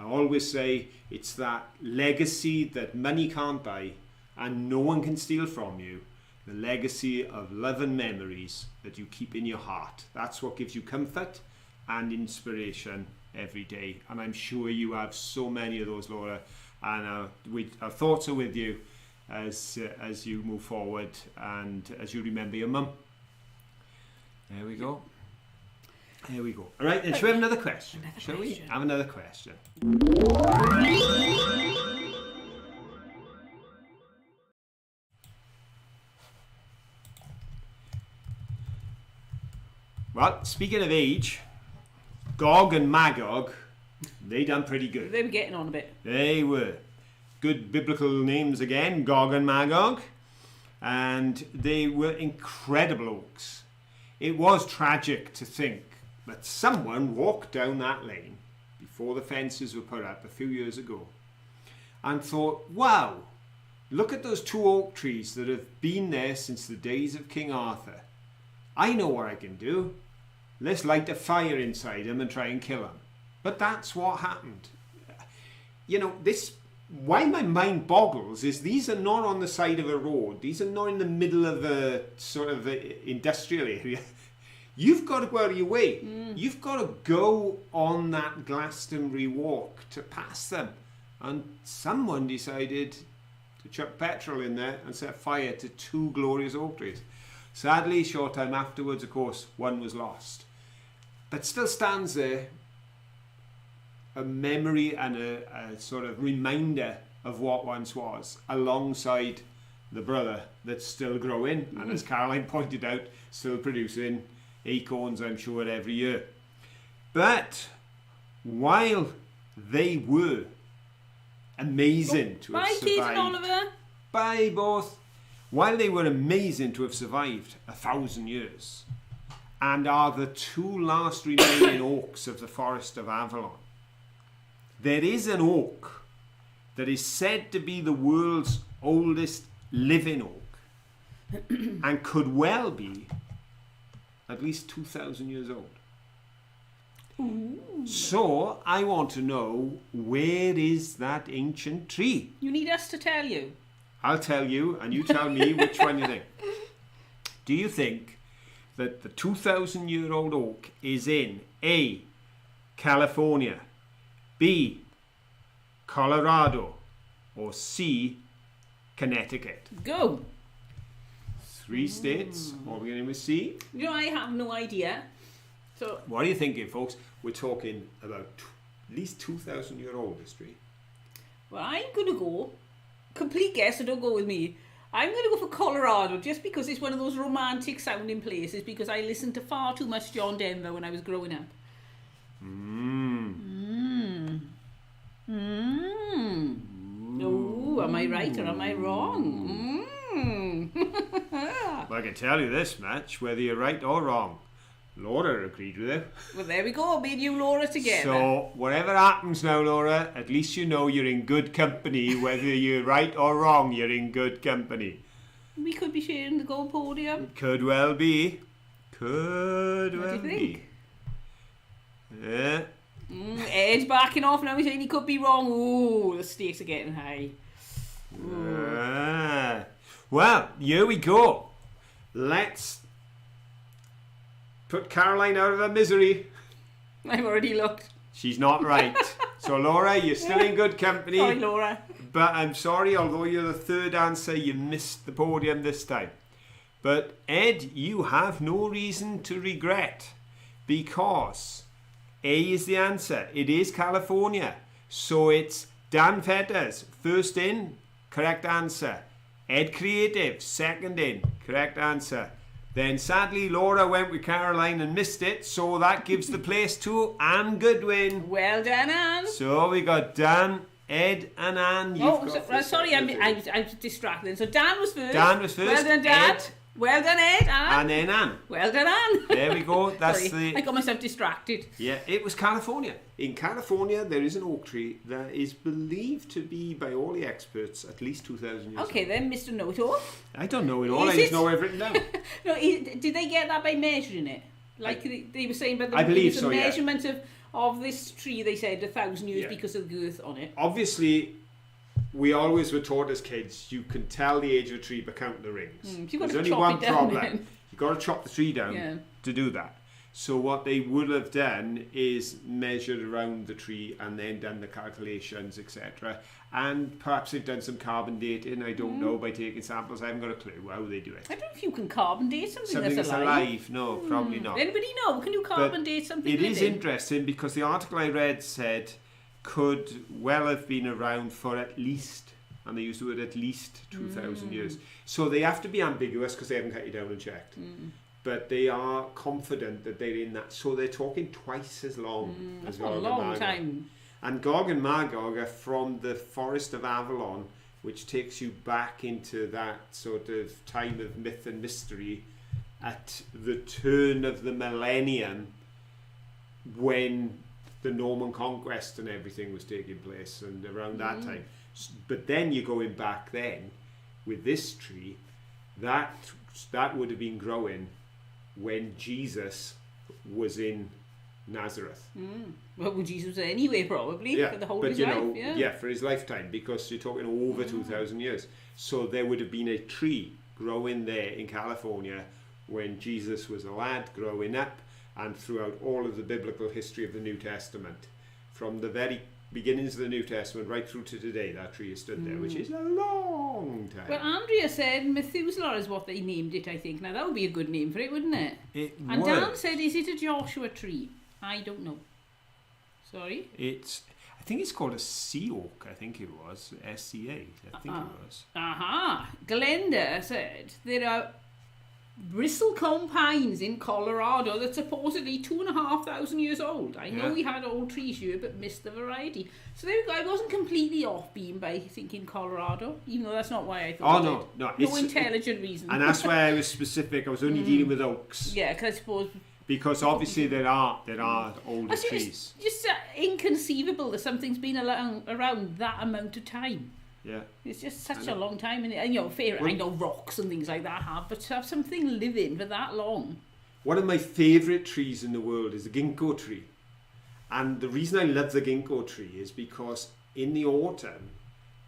I always say it's that legacy that money can't buy and no one can steal from you. The legacy of love and memories that you keep in your heart. That's what gives you comfort and inspiration every day. And I'm sure you have so many of those, Laura. And our thoughts are with you as you move forward and as you remember your mum. There we go. There we go. All right, then, shall we have another question? Shall we have another question? Well, speaking of age, Gog and Magog, they done pretty good. They were getting on a bit. They were. Good biblical names again, Gog and Magog. And they were incredible oaks. It was tragic to think that someone walked down that lane before the fences were put up a few years ago and thought, wow, look at those two oak trees that have been there since the days of King Arthur. I know what I can do. Let's light a fire inside them and try and kill them. But that's what happened. You know, why my mind boggles is these are not on the side of a road. These are not in the middle of a sort of industrial area. You've got to go out of your way. You've got to go on that Glastonbury walk to pass them. And someone decided to chuck petrol in there and set fire to two glorious oak trees. Sadly, short time afterwards, of course, one was lost. But still stands there a memory and a sort of reminder of what once was, alongside the brother that's still growing, and as Caroline pointed out, still producing acorns, I'm sure, every year. But while they were amazing to have survived, Keith and Oliver. Bye both. While they were amazing to have survived 1,000 years, and are the two last remaining oaks of the Forest of Avalon, there is an oak that is said to be the world's oldest living oak and could well be at least 2,000 years old. Ooh. So I want to know, where is that ancient tree? You need us to tell you. I'll tell you, and you tell me which one you think. Do you think that the 2,000-year-old oak is in A, California, B, Colorado, or C, Connecticut? Go. 3 states, all beginning with C. You know, I have no idea. So, what are you thinking, folks? We're talking about at least 2,000-year-old history. well, I'm going to go, complete guess, so don't go with me. I'm going to go for Colorado just because it's one of those romantic sounding places, because I listened to far too much John Denver when I was growing up. Oh, am I right or am I wrong? Well, I can tell you this much, whether you're right or wrong, Laura agreed with it. Well, there we go, me and you, Laura, together. So, whatever happens now, Laura, at least you know you're in good company. Whether you're right or wrong, you're in good company. We could be sharing the gold podium. Could well be. Could What well do you think? be. Yeah. Ed's backing off now, he's saying he could be wrong. Oh, the stakes are getting high. Well, here we go. Let's put Caroline out of her misery. I've already looked. She's not right. So, Laura, you're still in good company. Sorry, Laura. But I'm sorry, although you're the third answer, you missed the podium this time. But, Ed, you have no reason to regret, because A is the answer. It is California. So it's Dan Fetters, first in, correct answer. Ed Creative, second in, correct answer. Then sadly Laura went with Caroline and missed it, so that gives the place to Anne Goodwin. Well done, Anne. So we got Dan, Ed and Anne. Sorry, I was distracted. So Dan was first. Dan was first. Well done, Dad. Ed, well done, Ed. Anne. and then Anne. Well done, Anne. There we go. That's Sorry, I got myself distracted. Yeah, it was California. In California, there is an oak tree that is believed to be, by all the experts, at least 2,000 years Okay, old. then, Mr. Know-it-all. I don't know it all. Is I just it? know I've written down. No, did they get that by measuring it? Like they were saying, but I believe it was so, a yeah. measurement of this tree, they said 1,000 years Yeah. because of the girth on it. Obviously, we always were taught as kids, you can tell the age of a tree by counting the rings. So you've got There's to only chop one it down problem. then. You've got to chop the tree down Yeah. to do that. So what they would have done is measured around the tree and then done the calculations, etc. And perhaps they've done some carbon dating, I don't know, by taking samples. I haven't got a clue how they do it. I don't know if you can carbon date something that's alive. alive? No, probably not. Anybody know? Can you carbon date something It is living? interesting because the article I read said could well have been around for at least, and they used the word at least 2,000 years. So they have to be ambiguous because they haven't cut you down and checked. But they are confident that they're in that. So they're talking twice as long as That's a Gog and long Magog. time. And Gog and Magog are from the Forest of Avalon, which takes you back into that sort of time of myth and mystery at the turn of the millennium, when the Norman conquest and everything was taking place, and around that time. But then you're going back then with this tree, that would have been growing when Jesus was in Nazareth. Well, Jesus was anyway, probably, for the whole of but his you life. know, for his lifetime, because you're talking over 2,000 years. So there would have been a tree growing there in California when Jesus was a lad growing up, and throughout all of the biblical history of the New Testament, from the very beginnings of the New Testament right through to today, that tree has stood there, which is a long time. Well, Andrea said Methuselah is what they named it, I think. Now, that would be a good name for it, wouldn't it? And Dan said, is it a Joshua tree? I don't know. Sorry? I think it's called a sea oak, I think it was. SCA, I think it was. Glenda said there are bristlecone pines in Colorado that's supposedly 2,500 years old. I know we had old trees here, but missed the variety. So there we go. I wasn't completely off beam by thinking Colorado, even though that's not why I thought no. No intelligent reason. And that's why I was specific. I was only dealing with oaks. Yeah, because I suppose... Because obviously there are older trees. It's just inconceivable that something's been around that amount of time. Yeah. It's just such a long time. And you know, I know rocks and things like that have, but to have something living for that long. One of my favourite trees in the world is the ginkgo tree. And the reason I love the ginkgo tree is because in the autumn,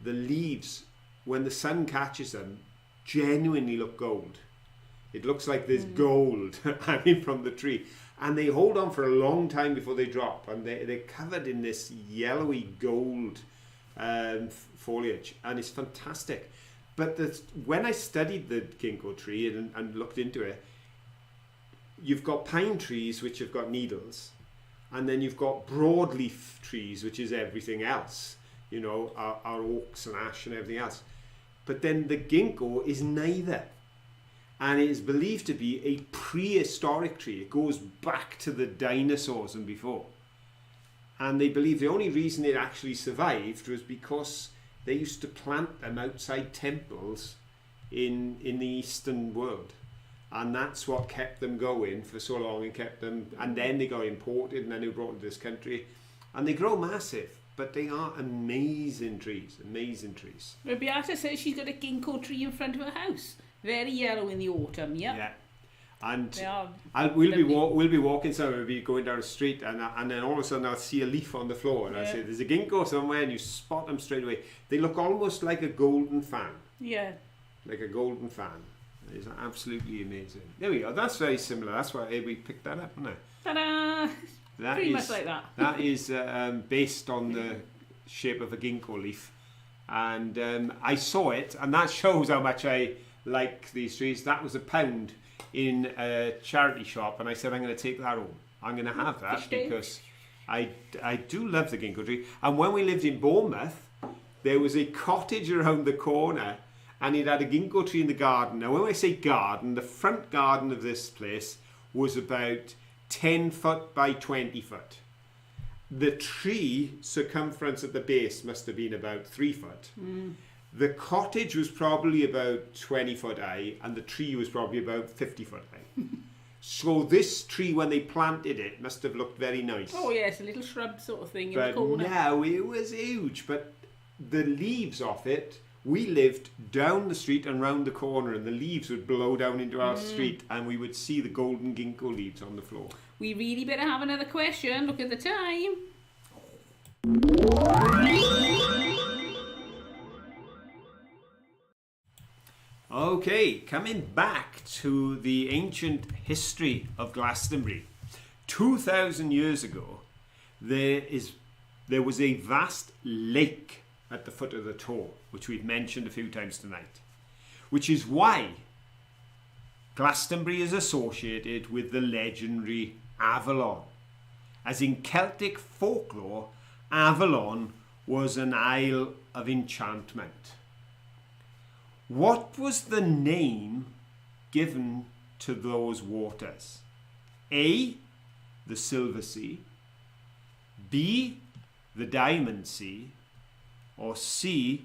the leaves, when the sun catches them, genuinely look gold. It looks like there's gold hanging from the tree. And they hold on for a long time before they drop. And they're covered in this yellowy gold foliage. And it's fantastic. But when I studied the ginkgo tree and looked into it, you've got pine trees which have got needles. And then you've got broadleaf trees, which is everything else. You know, our oaks and ash and everything else. But then the ginkgo is neither. And it is believed to be a prehistoric tree. It goes back to the dinosaurs and before. And they believe the only reason it actually survived was because they used to plant them outside temples in the Eastern world. And that's what kept them going for so long and kept them... And then they got imported and then they were brought to this country. And they grow massive, but they are amazing trees. Amazing trees. Well, Beata says she's got a ginkgo tree in front of her house. Very yellow in the autumn, yeah. And we'll be walking somewhere, we'll be going down the street, and then all of a sudden I'll see a leaf on the floor, and I'll say, there's a ginkgo somewhere, and you spot them straight away. They look almost like a golden fan. Yeah. Like a golden fan. It's absolutely amazing. There we go. That's very similar. That's why we picked that up, isn't it? Ta-da! Pretty much like that. That is based on the shape of a ginkgo leaf. And I saw it, and that shows how much I like these trees. That was £1 in a charity shop, and I said, I'm going to take that home. I'm going to have that because I do love the ginkgo tree. And when we lived in Bournemouth, there was a cottage around the corner, and it had a ginkgo tree in the garden. Now, when I say garden, the front garden of this place was about 10 foot by 20 foot. The tree circumference at the base must have been about 3 foot. The cottage was probably about 20 foot high, and the tree was probably about 50 foot high. So this tree, when they planted it, must have looked very nice. Oh yes, a little shrub sort of thing in but the corner. Now it was huge, but the leaves off it we lived down the street and round the corner, and the leaves would blow down into our street, and we would see the golden ginkgo leaves on the floor. We really better have another question. Look at the time. Okay, coming back to the ancient history of Glastonbury. 2,000 years ago, there was a vast lake at the foot of the Tor, which we've mentioned a few times tonight, which is why Glastonbury is associated with the legendary Avalon. As in Celtic folklore, Avalon was an isle of enchantment. What was the name given to those waters? A, the Silver Sea, B, the Diamond Sea, or C,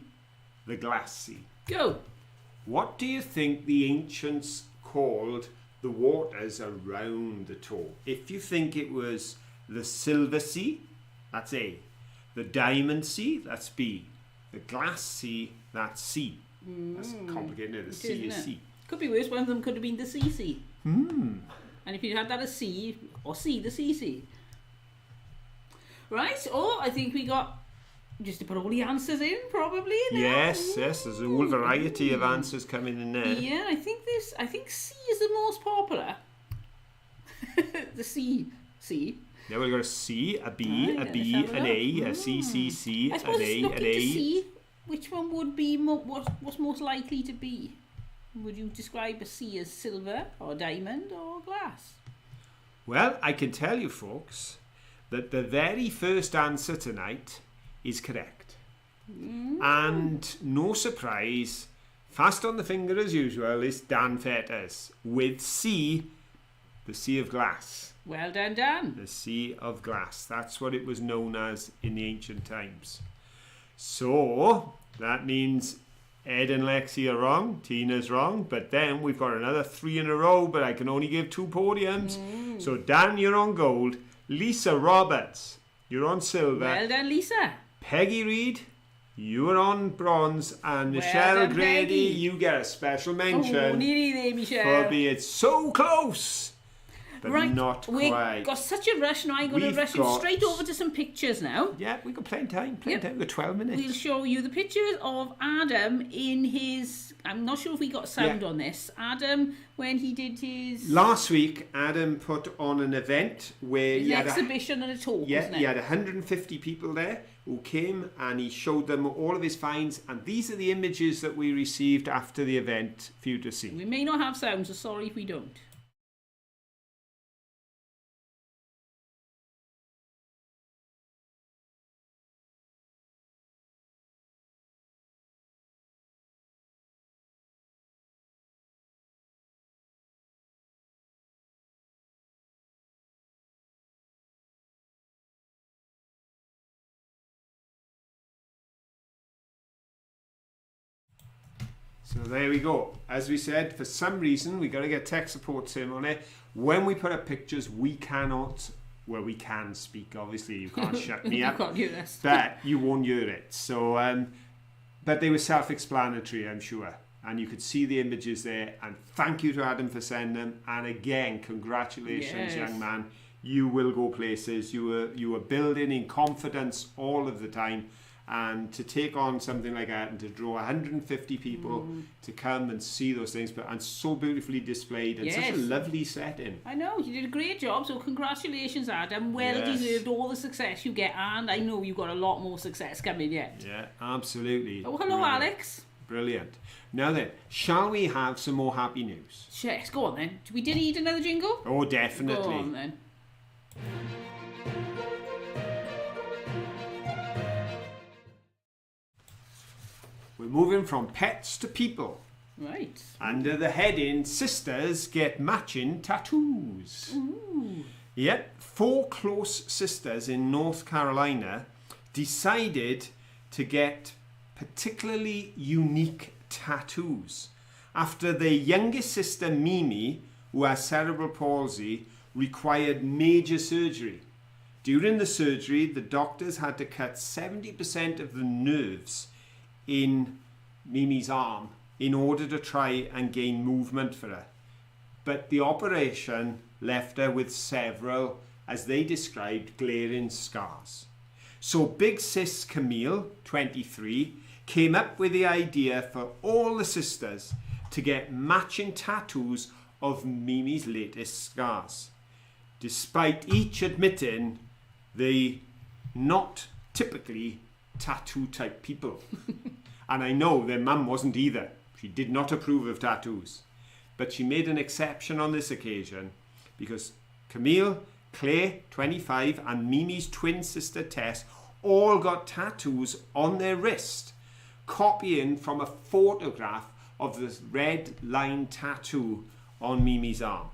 the Glass Sea? Go. What do you think the ancients called the waters around the Tor? If you think it was the Silver Sea, that's A. The Diamond Sea, that's B. The Glass Sea, that's C. That's complicated, isn't it? The C is C. Could be worse. One of them could have been the CC. And if you had that as C, or C, the CC. Right, I think we got just to put all the answers in, probably. Now. Yes, there's a whole variety of answers coming in there. Yeah, I think C is the most popular. The C. Now we've got a C, a B, a B, an A, a C, C, C, an A, an A. C, which one would be what's most likely to be? Would you describe a C as silver or diamond or glass? Well, I can tell you, folks, that the very first answer tonight is correct. And no surprise, fast on the finger as usual is Dan Fetters with C, the Sea of Glass. Well done, Dan. The Sea of Glass. That's what it was known as in the ancient times. So that means Ed and Lexi are wrong, Tina's wrong, but then we've got another 3 in a row, but I can only give 2 podiums. So Dan, you're on gold. Lisa Roberts, you're on silver. Well done, Lisa. Peggy Reed, you are on bronze. And Michelle done, Grady, Peggy. you get a special mention Nearly there, Michelle. for being so close, but not we've quite. got such a rush now. I'm going to rush him straight over to some pictures now. Yeah, we've got plenty of time. We've got 12 minutes. We'll show you the pictures of Adam in his... I'm not sure if we got sound on this. Adam, when he did his... Last week, Adam put on an event where he had exhibition and a talk, wasn't it? He had 150 people there who came and he showed them all of his finds, and these are the images that we received after the event for you to see. We may not have sound, so sorry if we don't. So there we go. As we said, for some reason, we got to get tech support sim on it. When we put up pictures, we cannot... Well, we can speak, obviously. You can't shut me up. You can't hear us. But you won't hear it. So, but they were self-explanatory, I'm sure. And you could see the images there. And thank you to Adam for sending them. And again, congratulations, young man. You will go places. You were building in confidence all of the time. And to take on something like that and to draw 150 people to come and see those things, and so beautifully displayed and such a lovely setting. I know, you did a great job, so congratulations, Adam. Well deserved all the success you get, and I know you've got a lot more success coming yet. Yeah, absolutely. Oh, hello, brilliant. Alex. Brilliant. Now then, shall we have some more happy news? Yes, go on then. We did need another jingle? Oh, definitely. Go on then. We're moving from pets to people. Right. Under the heading, Sisters Get Matching Tattoos. Ooh. Yep, 4 close sisters in North Carolina decided to get particularly unique tattoos after their youngest sister, Mimi, who has cerebral palsy, required major surgery. During the surgery, the doctors had to cut 70% of the nerves in Mimi's arm in order to try and gain movement for her. But the operation left her with several, as they described, glaring scars. So big sis Camille, 23, came up with the idea for all the sisters to get matching tattoos of Mimi's latest scars, despite each admitting they not typically tattoo type people. And I know their mum wasn't either. She did not approve of tattoos. But she made an exception on this occasion because Camille, Claire, 25, and Mimi's twin sister Tess all got tattoos on their wrist, copying from a photograph of this red line tattoo on Mimi's arm.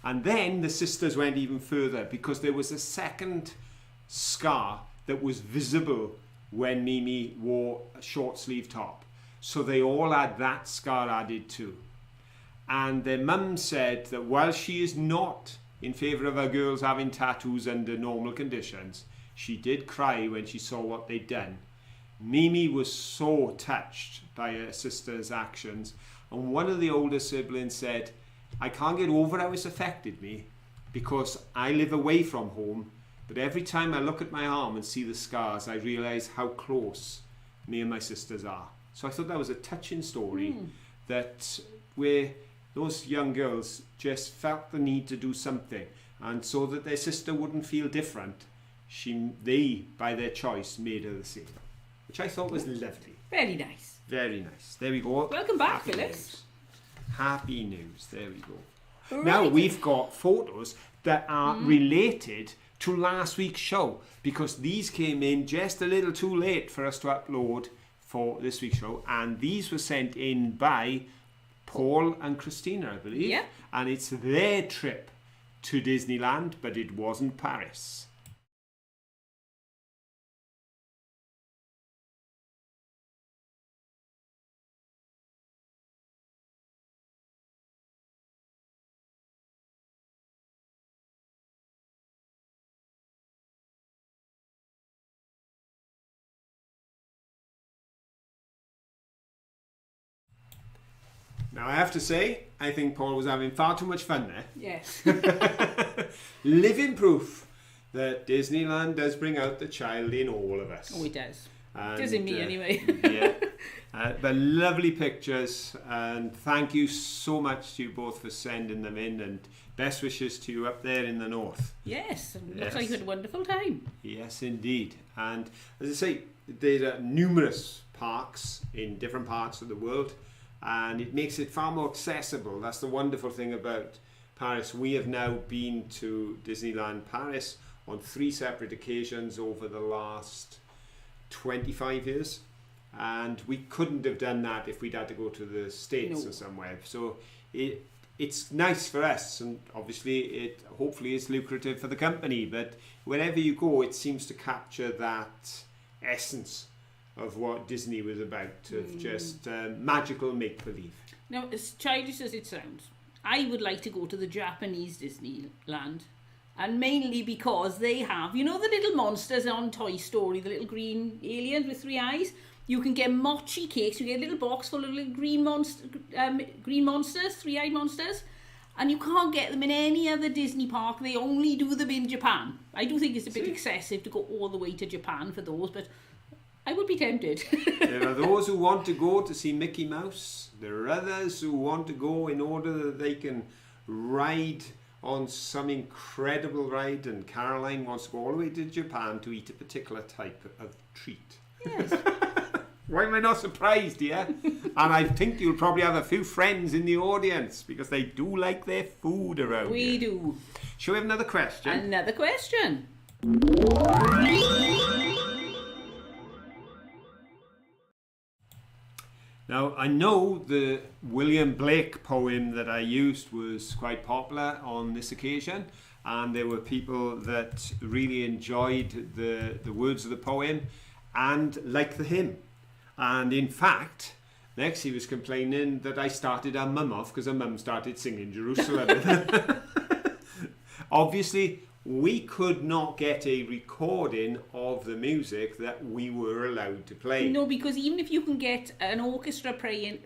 And then the sisters went even further because there was a second scar that was visible when Mimi wore a short sleeve top. So they all had that scar added too. And their mum said that while she is not in favour of her girls having tattoos under normal conditions, she did cry when she saw what they'd done. Mimi was so touched by her sister's actions, and one of the older siblings said, I can't get over how it's affected me because I live away from home, but every time I look at my arm and see the scars, I realise how close me and my sisters are. So I thought that was a touching story that where those young girls just felt the need to do something, and so that their sister wouldn't feel different, they, by their choice, made her the same, which I thought was lovely. Very nice. Very nice. There we go. Welcome back, Happy Phyllis. news. Happy news. There we go. Right. Now we've got photos that are related to last week's show, because these came in just a little too late for us to upload for this week's show, and these were sent in by Paul and Christina, I believe. Yeah. And it's their trip to Disneyland, but it wasn't Paris. Now I have to say, I think Paul was having far too much fun there. Yes. Living proof that Disneyland does bring out the child in all of us. Oh, it does. And, Does in me anyway. Yeah. But lovely pictures, and thank you so much to you both for sending them in, and best wishes to you up there in the north. Yes. Looks Yes. like you had a wonderful time. Yes, indeed. And as I say, there are numerous parks in different parts of the world, and it makes it far more accessible. That's the wonderful thing about Paris. We have now been to Disneyland Paris on 3 separate occasions over the last 25 years, and we couldn't have done that if we'd had to go to the States or somewhere. So it's nice for us, and obviously it hopefully is lucrative for the company, but wherever you go it seems to capture that essence of what Disney was about, of just magical make-believe. Now, as childish as it sounds, I would like to go to the Japanese Disneyland, and mainly because they have, you know, the little monsters on Toy Story, the little green aliens with 3 eyes? You can get mochi cakes, you get a little box full of little green monsters, 3-eyed monsters, and you can't get them in any other Disney park. They only do them in Japan. I do think it's a bit excessive to go all the way to Japan for those, but I would be tempted. There are those who want to go to see Mickey Mouse. There are others who want to go in order that they can ride on some incredible ride, and Caroline wants to go all the way to Japan to eat a particular type of treat. Yes. Why am I not surprised, dear? And I think you'll probably have a few friends in the audience because they do like their food around We here. do. Shall we have another question? Another question. Now, I know the William Blake poem that I used was quite popular on this occasion, and there were people that really enjoyed the words of the poem and liked the hymn. And in fact, next he was complaining that I started our mum off because her mum started singing Jerusalem. Obviously, we could not get a recording of the music that we were allowed to play. No, because even if you can get an orchestra playing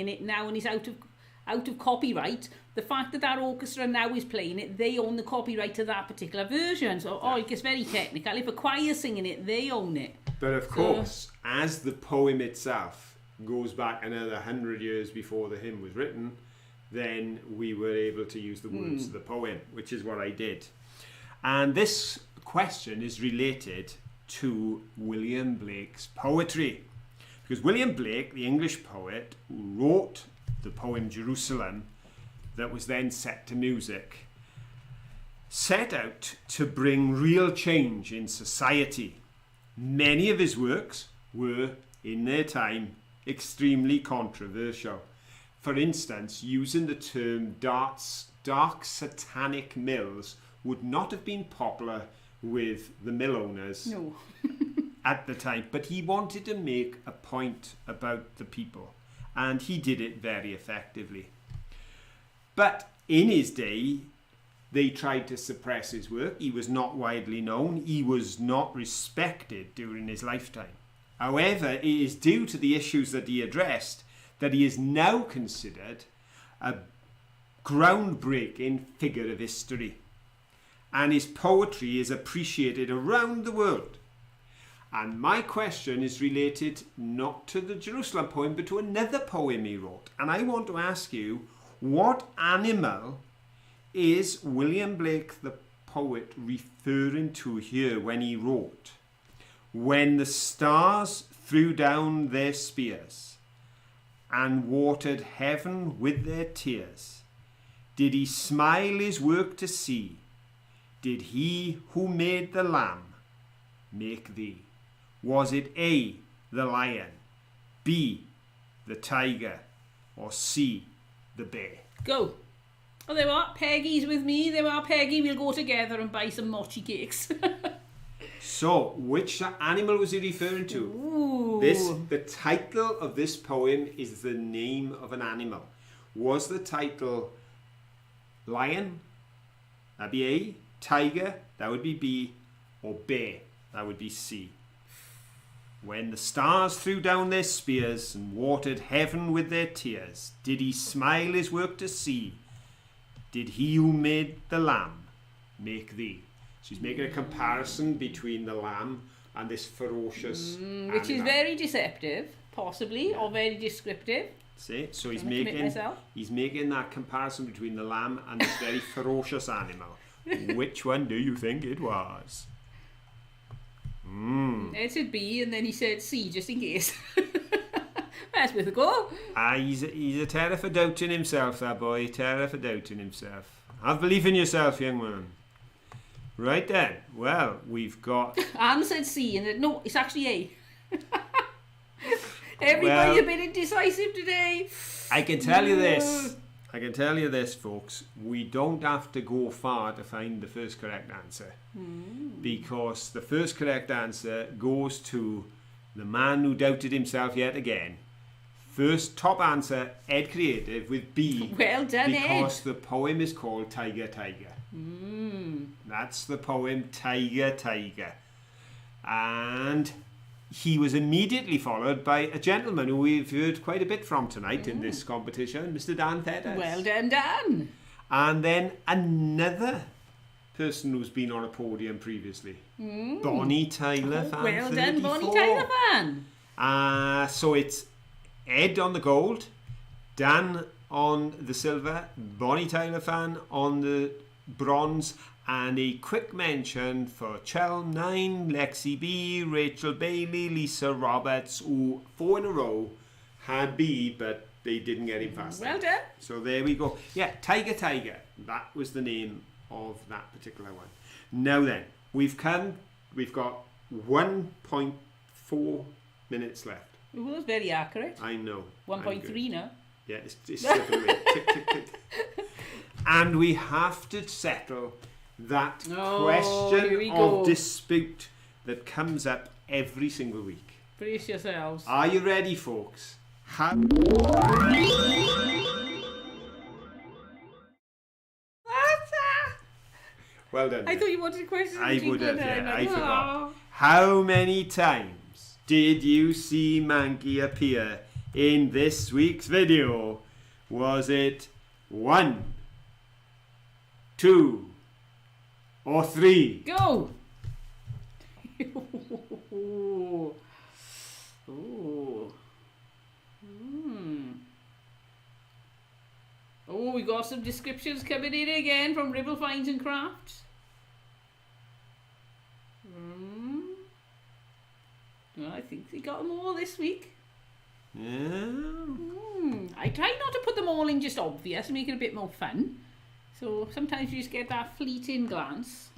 it now and it's out of copyright, the fact that orchestra now is playing it, they own the copyright to that particular version. So, it gets very technical. If a choir's singing it, they own it. But of course, as the poem itself goes back another 100 years before the hymn was written, then we were able to use the words of the poem, which is what I did. And this question is related to William Blake's poetry. Because William Blake, the English poet, wrote the poem Jerusalem that was then set to music, set out to bring real change in society. Many of his works were, in their time, extremely controversial. For instance, using the term dark satanic mills would not have been popular with the mill owners at the time, but he wanted to make a point about the people, and he did it very effectively. But in his day, they tried to suppress his work. He was not widely known. He was not respected during his lifetime. However, it is due to the issues that he addressed that he is now considered a groundbreaking figure of history. And his poetry is appreciated around the world. And my question is related not to the Jerusalem poem, but to another poem he wrote. And I want to ask you, what animal is William Blake, the poet, referring to here when he wrote, "When the stars threw down their spears and watered heaven with their tears, did he smile his work to see? Did he who made the lamb make thee?" Was it A, the lion, B, the tiger, or C, the bear? Go. Oh, there are. Peggy's with me. There are. Peggy, we'll go together and buy some mochi cakes. So, which animal was he referring to? Ooh. The title of this poem is the name of an animal. Was the title lion? That'd be A. Tiger? That would be B. Or bear? That would be C. When the stars threw down their spears and watered heaven with their tears, did he smile his work to see? Did he who made the lamb make thee? She's making a comparison between the lamb and this ferocious animal. Which is very deceptive, possibly, or very descriptive. See, so he's making that comparison between the lamb and this very ferocious animal. Which one do you think it was? It said B, and then he said C, just in case. That's worth a go. He's a terror for doubting himself, that boy. Terror for doubting himself. Have belief in yourself, young man. Right then. Well, we've got... Anne said C, and then, no, it's actually A. Everybody's a bit indecisive today. I can tell you this, folks. We don't have to go far to find the first correct answer. Because the first correct answer goes to the man who doubted himself yet again. First top answer, Ed Creative with B. Well done, Ed. Because the poem is called Tiger, Tiger. That's the poem, Tiger, Tiger. And he was immediately followed by a gentleman who we've heard quite a bit from tonight in this competition, Mr. Dan Fedders. Well done, Dan. And then another person who's been on a podium previously, Bonnie Tyler fan. Well done, Bonnie Tyler fan. So it's Ed on the gold, Dan on the silver, Bonnie Tyler fan on the bronze, and a quick mention for Chel 9, Lexi B, Rachel Bailey, Lisa Roberts, who 4 in a row had B, but they didn't get him fast. Well done. So there we go. Yeah, Tiger, Tiger. That was the name of that particular one. Now then, we've got 1.4 minutes left. Well, that's very accurate. I know. 1.3 now. Yeah, it's slipping away. Tick, tick, tick. And we have to settle that question of dispute that comes up every single week. Brace yourselves. Are you ready, folks? Well done. I thought you wanted a question. I would have, yeah. I forgot. Oh. How many times did you see Manky appear in this week's video? Was it 1, 2, or 3? Go! Ooh. Ooh. Oh, we got some descriptions coming in again from Ribble Finds and Crafts. Well, I think they got them all this week. Yeah. I try not to put them all in just obvious and make it a bit more fun. So sometimes you just get that fleeting glance.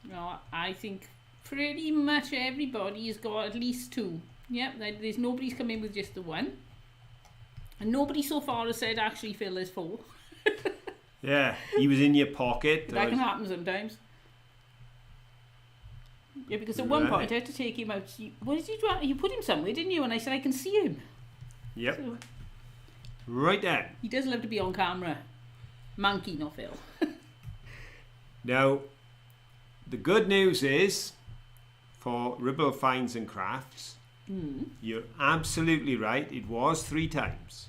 No, I think pretty much everybody has got at least 2. Yep, there's nobody's come in with just the 1. And nobody so far has said, actually, Phil, there's 4. Yeah, he was in your pocket. That can happen sometimes. Yeah, because at one point I had to take him out. What did you do? You put him somewhere, didn't you? And I said, I can see him. Yep. So, right there. he does love to be on camera. Manky, not Phil. Now, the good news is, for Ribble Finds and Crafts, you're absolutely right. It was 3 times.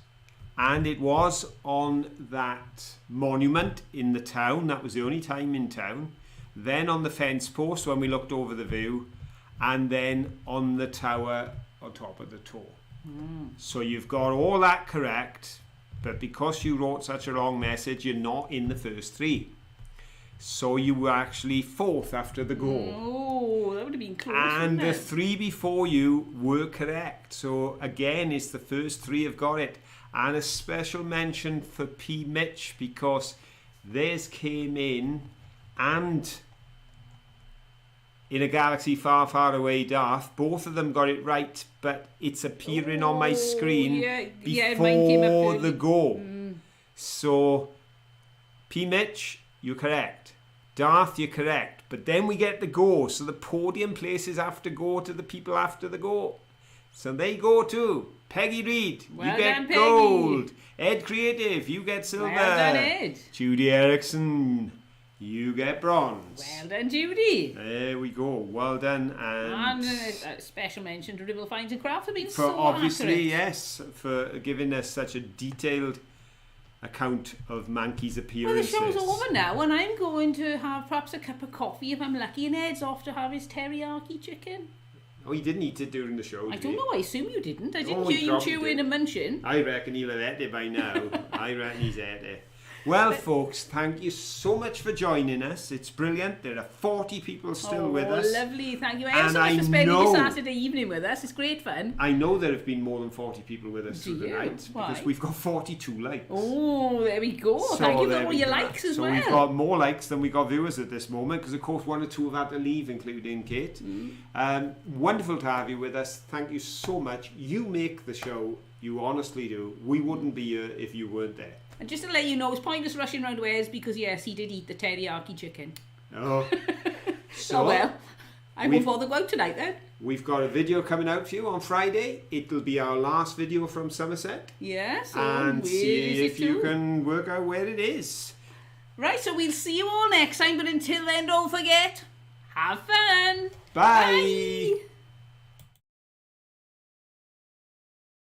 And it was on that monument in the town. That was the only time in town. Then on the fence post when we looked over the view. And then on the tower on top of the toe. So you've got all that correct. But because you wrote such a long message, you're not in the first 3. So you were actually 4th after the go. Oh, that would have been close. And the wouldn't it? 3 before you were correct. So again, it's the first 3 have got it. And a special mention for P. Mitch, because theirs came in and in a galaxy far, far away, Darth. Both of them got it right, but it's appearing on my screen mine came up before early. the go. So, P. Mitch, you're correct. Darth, you're correct. But then we get the go. So the podium places have to go to the people after the go. So they go too. Peggy Reed, Well you get done, Peggy. gold. Ed Creative, you get silver. Well done, Ed. Judy Erickson, you get bronze. Well done, Judy. There we go. Well done. And a special mention to Ribble Finds and Crafts. Have been for so obviously, accurate. yes, for giving us such a detailed account of Manky's Well, the appearances. show's over now, and I'm going to have perhaps a cup of coffee if I'm lucky, and Ed's off to have his teriyaki chicken. Oh, he didn't eat it during the show, I did don't he? know, I assume you didn't. I didn't Oh, he hear you probably chewing did. and munching. I reckon he'll have ate it by now. I reckon he's ate it. Well, folks, thank you so much for joining us. It's brilliant. There are 40 people still with us. Lovely. Thank you ever And so much I for spending know- your Saturday evening with us. It's great fun. I know there have been more than 40 people with us Do through the you? night Why? because we've got 42 likes. Oh, there we go. Thank you for there all we your go. likes as so well. we've got more likes than we got viewers at this moment because, of course, 1 or 2 have had to leave, including Kate. Wonderful to have you with us. Thank you so much. You make the show. You honestly do. We wouldn't be here if you weren't there. And just to let you know, it's pointless rushing around Wes because, yes, he did eat the teriyaki chicken. Oh, so Oh, well. I won't bother go out tonight then. we've got a video coming out for you on Friday. It'll be our last video from Somerset. Yeah, so And where see is if it you to? can work out where it is. Right, so we'll see you all next time, but until then, don't forget, have fun. Bye. Bye.